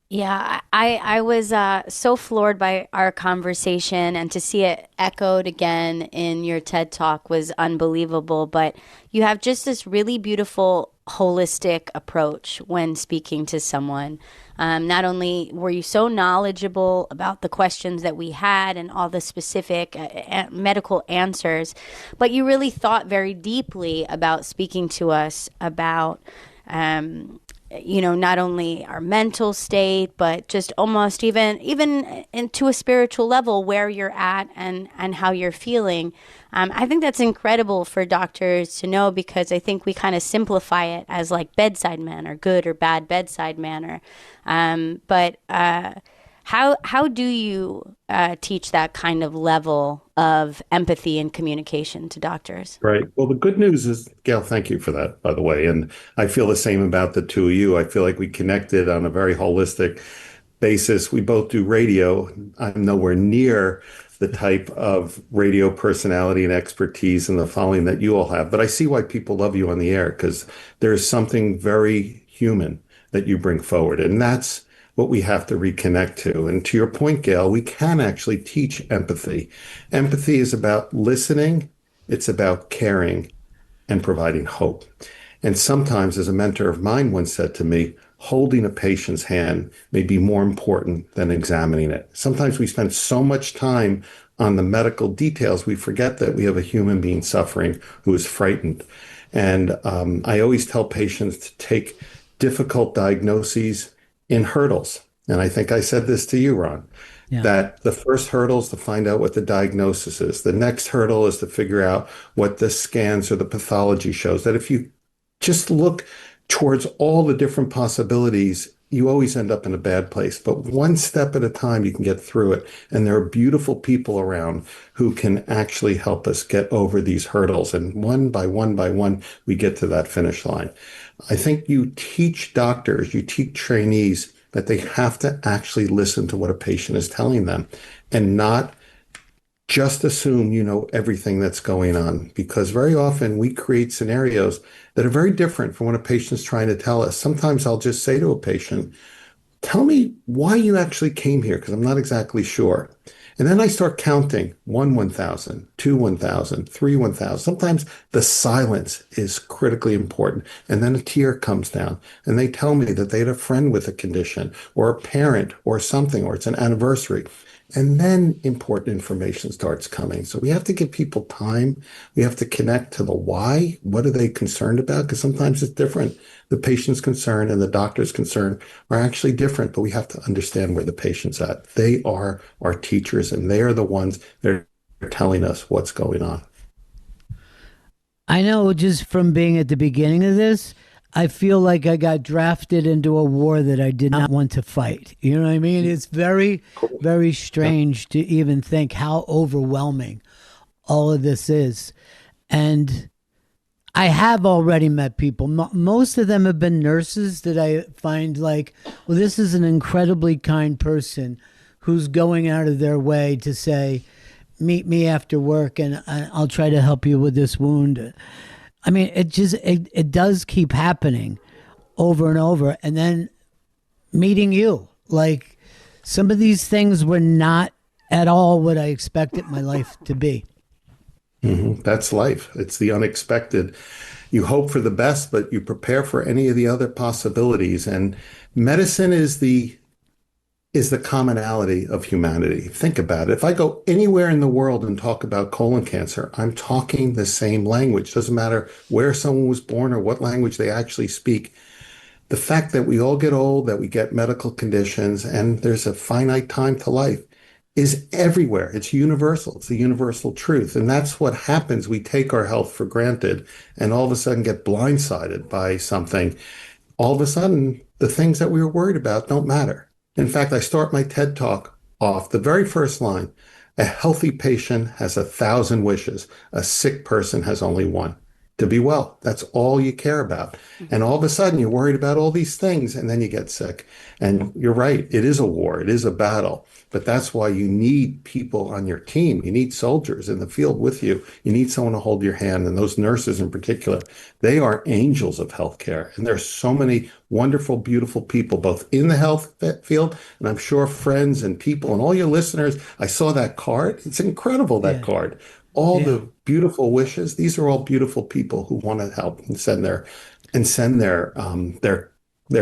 Yeah, I was so floored by our conversation, and to see it echoed again in your TED Talk was unbelievable. But you have just this really beautiful holistic approach when speaking to someone. Not only were you so knowledgeable about the questions that we had and all the specific medical answers, but you really thought very deeply about speaking to us about not only our mental state, but just almost even into a spiritual level, where you're at and how you're feeling. I think that's incredible for doctors to know, because I think we kind of simplify it as like bedside manner, good or bad bedside manner. But how do you teach that kind of level of empathy and communication to doctors? Right. Well, the good news is, Gail, thank you for that, by the way. And I feel the same about the two of you. I feel like we connected on a very holistic basis. We both do radio. I'm nowhere near the type of radio personality and expertise and the following that you all have. But I see why people love you on the air, because there's something very human that you bring forward. And that's what we have to reconnect to. And to your point, Gail, we can actually teach empathy. Empathy is about listening. It's about caring and providing hope. And sometimes, as a mentor of mine once said to me, holding a patient's hand may be more important than examining it. Sometimes we spend so much time on the medical details, we forget that we have a human being suffering who is frightened. And I always tell patients to take difficult diagnoses in hurdles. And I think I said this to you, Ron, that the first hurdle is to find out what the diagnosis is. The next hurdle is to figure out what the scans or the pathology shows. That if you just look towards all the different possibilities, you always end up in a bad place. But one step at a time, you can get through it. And there are beautiful people around who can actually help us get over these hurdles. And one by one, we get to that finish line. I think you teach doctors, you teach trainees that they have to actually listen to what a patient is telling them and not just assume you know everything that's going on, because very often we create scenarios that are very different from what a patient's trying to tell us. Sometimes I'll just say to a patient, tell me why you actually came here, because I'm not exactly sure. And then I start counting 1, 1,000, 2, 1,000, 3, 1,000. Sometimes the silence is critically important. And then a tear comes down and they tell me that they had a friend with a condition or a parent or something, or it's an anniversary. And then important information starts coming. So we have to give people time. We have to connect to the why. What are they concerned about? Because sometimes it's different. The patient's concern and the doctor's concern are actually different, but we have to understand where the patient's at. They are our teachers, and they are the ones that are telling us what's going on. I know just from being at the beginning of this, I feel like I got drafted into a war that I did not want to fight. You know what I mean? It's very, very strange to even think how overwhelming all of this is. And I have already met people. Most of them have been nurses that I find like, well, this is an incredibly kind person who's going out of their way to say, meet me after work and I'll try to help you with this wound. I mean, it does keep happening over and over. And then meeting you, like some of these things were not at all what I expected my life to be. Mm-hmm. That's life. It's the unexpected. You hope for the best, but you prepare for any of the other possibilities. And medicine is the commonality of humanity. Think about it. If I go anywhere in the world and talk about colon cancer, I'm talking the same language. Doesn't matter where someone was born or what language they actually speak. The fact that we all get old, that we get medical conditions, and there's a finite time to life is everywhere. It's universal. It's the universal truth. And that's what happens. We take our health for granted and all of a sudden get blindsided by something. All of a sudden, the things that we were worried about don't matter. In fact, I start my TED Talk off the very first line. A healthy patient has 1,000 wishes. A sick person has only one. To be well. That's all you care about. And all of a sudden you're worried about all these things and then you get sick. And you're right. It is a war. It is a battle. But that's why you need people on your team. You need soldiers in the field with you. You need someone to hold your hand. And those nurses in particular, they are angels of healthcare. And there's so many wonderful, beautiful people, both in the health field, and I'm sure friends and people and all your listeners. I saw that card. It's incredible, that card. All the beautiful wishes. These are all beautiful people who want to help and send their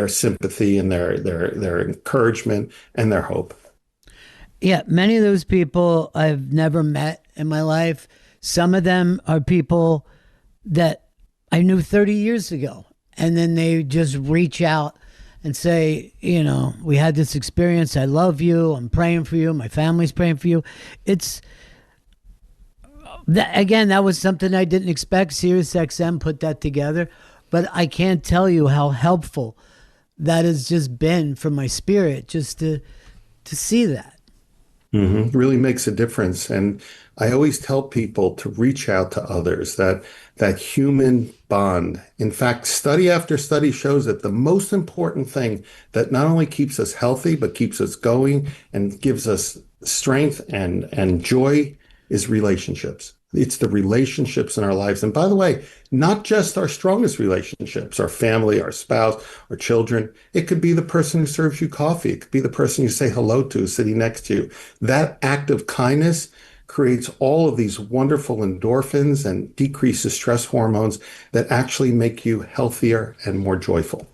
sympathy and their encouragement and their hope. Yeah, many of those people I've never met in my life. Some of them are people that I knew 30 years ago, and then they just reach out and say, you know, we had this experience. I love you. I'm praying for you. My family's praying for you. That was something I didn't expect. SiriusXM put that together, but I can't tell you how helpful that has just been for my spirit, just to see that. Mm-hmm. Really makes a difference. And I always tell people to reach out to others, that human bond. In fact, study after study shows that the most important thing that not only keeps us healthy, but keeps us going and gives us strength and joy is relationships. It's the relationships in our lives. And by the way, not just our strongest relationships, our family, our spouse, our children. It could be the person who serves you coffee. It could be the person you say hello to sitting next to you. That act of kindness creates all of these wonderful endorphins and decreases stress hormones that actually make you healthier and more joyful.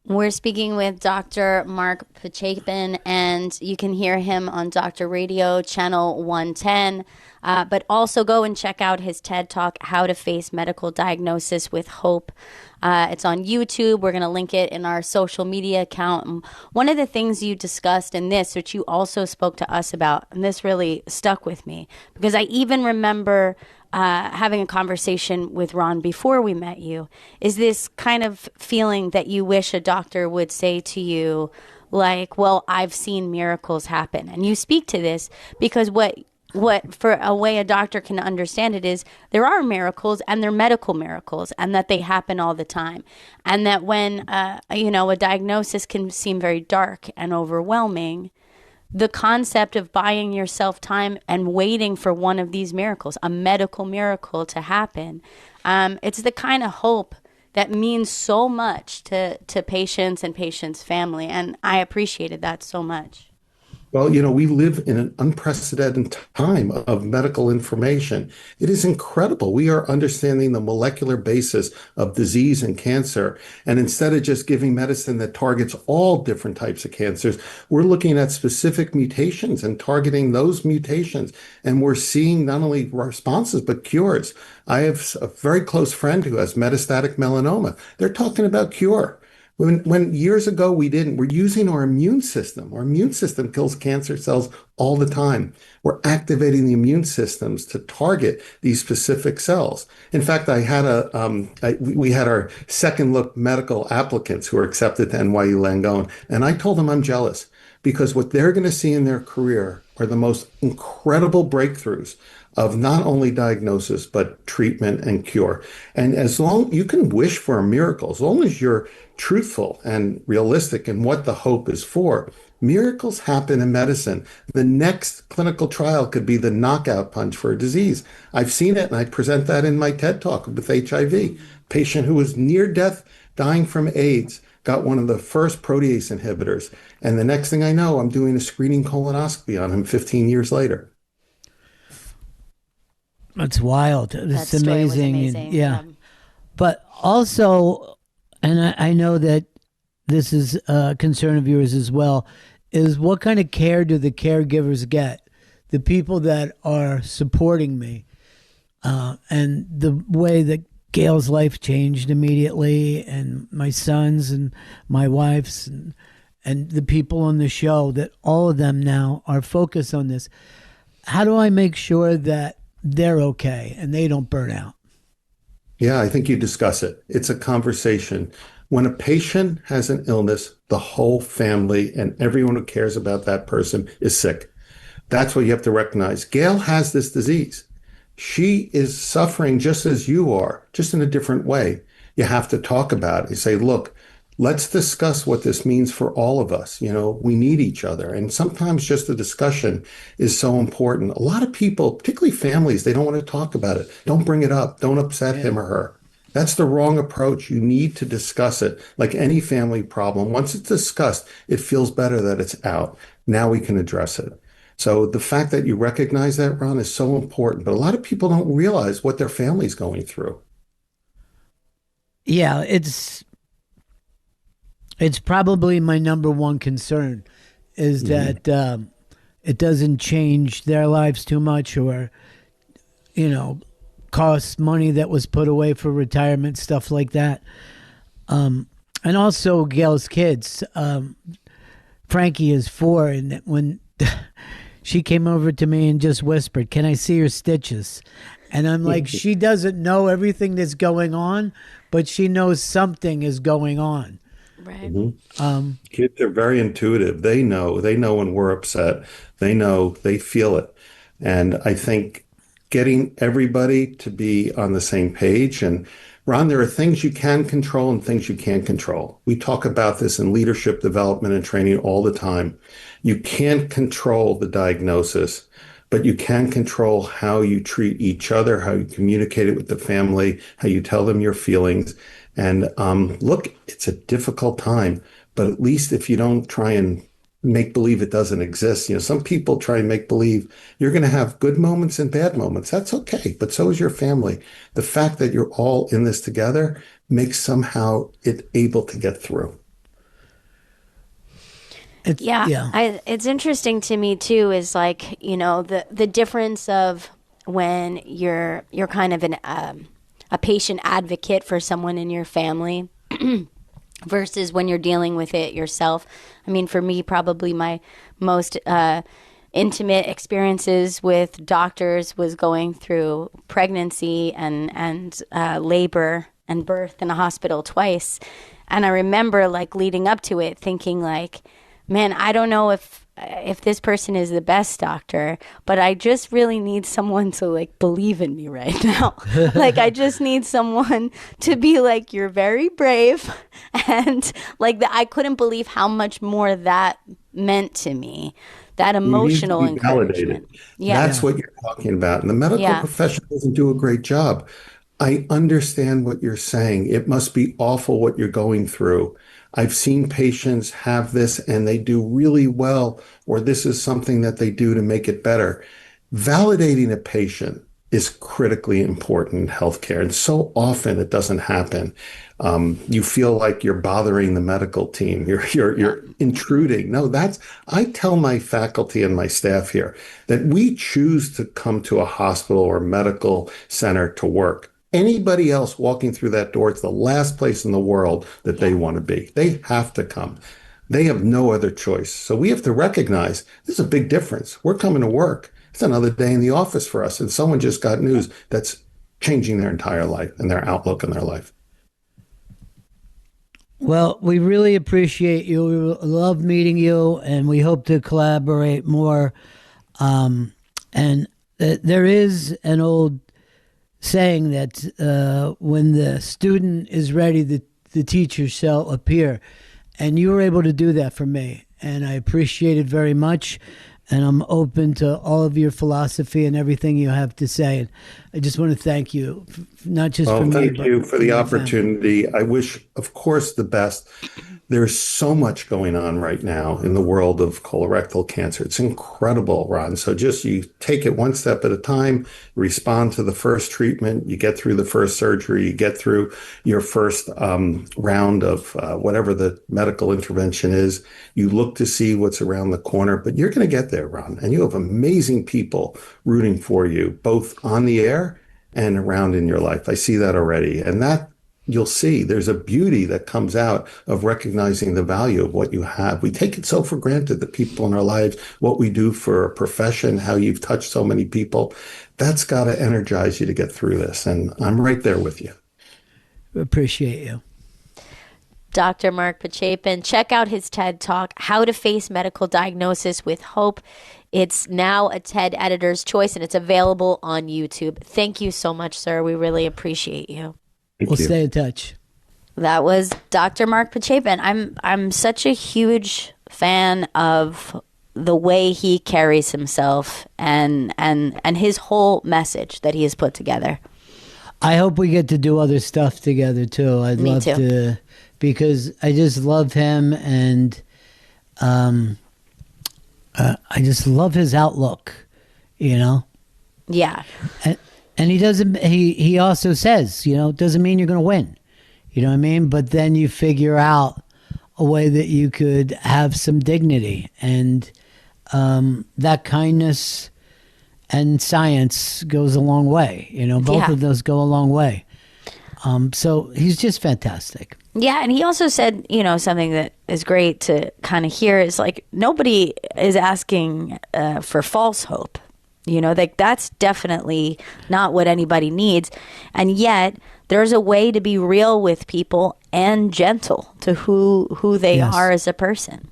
We're speaking with Dr. Mark Pachapin, and you can hear him on Doctor Radio, Channel 110. But also go and check out his TED Talk, How to Face Medical Diagnosis with Hope. It's on YouTube. We're going to link it in our social media account. And one of the things you discussed in this, which you also spoke to us about, and this really stuck with me, because I even remember having a conversation with Ron before we met you, is this kind of feeling that you wish a doctor would say to you, like, well, I've seen miracles happen. And you speak to this because what for a way a doctor can understand it is there are miracles, and they're medical miracles, and that they happen all the time. And that when, a diagnosis can seem very dark and overwhelming, the concept of buying yourself time and waiting for one of these miracles, a medical miracle to happen, it's the kind of hope that means so much to patients and patients' family. And I appreciated that so much. Well, we live in an unprecedented time of medical information. It is incredible. We are understanding the molecular basis of disease and cancer. And instead of just giving medicine that targets all different types of cancers, we're looking at specific mutations and targeting those mutations. And we're seeing not only responses, but cures. I have a very close friend who has metastatic melanoma. They're talking about cure. When years ago we're using our immune system. Our immune system kills cancer cells all the time. We're activating the immune systems to target these specific cells. In fact, we had our second look medical applicants who were accepted to NYU Langone, and I told them I'm jealous because what they're going to see in their career are the most incredible breakthroughs of not only diagnosis, but treatment and cure. And as long you can wish for a miracle, as long as you're truthful and realistic in what the hope is for, miracles happen in medicine. The next clinical trial could be the knockout punch for a disease. I've seen it, and I present that in my TED Talk with HIV. Patient who was near death, dying from AIDS, got one of the first protease inhibitors. And the next thing I know, I'm doing a screening colonoscopy on him 15 years later. It's wild. It's amazing. Amazing. Yeah. But also, and I know that this is a concern of yours as well, is what kind of care do the caregivers get? The people that are supporting me, and the way that Gail's life changed immediately, and my son's and my wife's, and the people on the show, that all of them now are focused on this. How do I make sure that they're okay and they don't burn out? Yeah, I think you discuss it. It's a conversation. When a patient has an illness, the whole family and everyone who cares about that person is sick. That's what you have to recognize. Gail has this disease. She is suffering just as you are, just in a different way. You have to talk about it. You say, look, let's discuss what this means for all of us. We need each other. And sometimes just the discussion is so important. A lot of people, particularly families, they don't want to talk about it. Don't bring it up. Don't upset him or her. That's the wrong approach. You need to discuss it. Like any family problem, once it's discussed, it feels better that it's out. Now we can address it. So the fact that you recognize that, Ron, is so important. But a lot of people don't realize what their family's going through. Yeah, it's probably my number one concern is that it doesn't change their lives too much, or, cost money that was put away for retirement, stuff like that. And also Gail's kids. Frankie is 4, and when she came over to me and just whispered, "Can I see your stitches?" And I'm like, she doesn't know everything that's going on, but she knows something is going on. Right. Mm-hmm. Kids are very intuitive. They know when we're upset. They feel it. And I think getting everybody to be on the same page. And Ron, there are things you can control and things you can't control. We talk about this in leadership development and training all the time. You can't control the diagnosis, but you can control how you treat each other, how you communicate it with the family, how you tell them your feelings. And look, it's a difficult time, but at least if you don't try and make believe it doesn't exist. Some people try and make believe you're going to have good moments and bad moments. That's okay, but so is your family. The fact that you're all in this together makes somehow it able to get through. It's interesting to me too. Is like, you know, the difference of when you're kind of a patient advocate for someone in your family versus when you're dealing with it yourself. I mean, for me, probably my most intimate experiences with doctors was going through pregnancy and labor and birth in a hospital twice. And I remember like leading up to it thinking like, man, I don't know if this person is the best doctor, but I just really need someone to like believe in me right now. Like I just need someone to be like, you're very brave. And like I couldn't believe how much more that meant to me. That emotional encouragement. Yeah. That's what you're talking about. And the medical profession doesn't do a great job. I understand what you're saying. It must be awful what you're going through. I've seen patients have this and they do really well, or this is something that they do to make it better. Validating a patient is critically important in healthcare. And so often it doesn't happen. You feel like you're bothering the medical team. You're intruding. No, I tell my faculty and my staff here that we choose to come to a hospital or medical center to work. Anybody else walking through that door, it's the last place in the world that they want to be. They have to come. They have no other choice. So we have to recognize there's a big difference. We're coming to work. It's another day in the office for us. And someone just got news that's changing their entire life and their outlook on their life. Well, we really appreciate you. We love meeting you, and we hope to collaborate more. There is an old saying that when the student is ready, the teacher shall appear. And you were able to do that for me, and I appreciate it very much. And I'm open to all of your philosophy and everything you have to say. And I just want to thank you, not just for me. Thank you for the opportunity. I wish, of course, the best. There's so much going on right now in the world of colorectal cancer. It's incredible, Ron. So just you take it one step at a time, respond to the first treatment, you get through the first surgery, you get through your first round of whatever the medical intervention is. You look to see what's around the corner, but you're going to get there, Ron. And you have amazing people rooting for you, both on the air and around in your life. I see that already. And that you'll see there's a beauty that comes out of recognizing the value of what you have. We take it so for granted, the people in our lives, what we do for a profession, how you've touched so many people. That's got to energize you to get through this. And I'm right there with you. Appreciate you. Dr. Mark Pachapin, check out his TED Talk, How to Face Medical Diagnosis with Hope. It's now a TED Editor's Choice, and it's available on YouTube. Thank you so much, sir. We really appreciate you. We'll stay in touch. That was Dr. Mark Pachapin. I'm such a huge fan of the way he carries himself and his whole message that he has put together. I hope we get to do other stuff together too. I'd Me love too. to, because I just love him, and I just love his outlook, you know? Yeah. And he doesn't. He also says, you know, it doesn't mean you're going to win. You know what I mean? But then you figure out a way that you could have some dignity, and that kindness and science goes a long way. You know, both of those go a long way. So he's just fantastic. Yeah, and he also said, you know, something that is great to kind of hear is like nobody is asking for false hope. You know, like that's definitely not what anybody needs. And yet there's a way to be real with people and gentle to who they are as a person.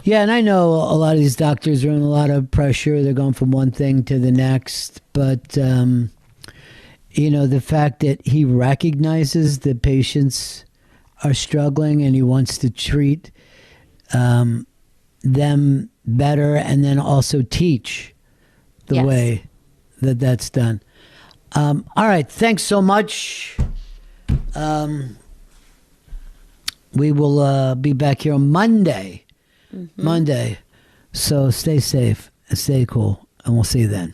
Yeah, and I know a lot of these doctors are in a lot of pressure. They're going from one thing to the next. But, you know, the fact that he recognizes that patients are struggling and he wants to treat them better, and then also teach the way that that's done. All right. Thanks so much. We will be back here on Monday. Monday. So stay safe and stay cool, and we'll see you then.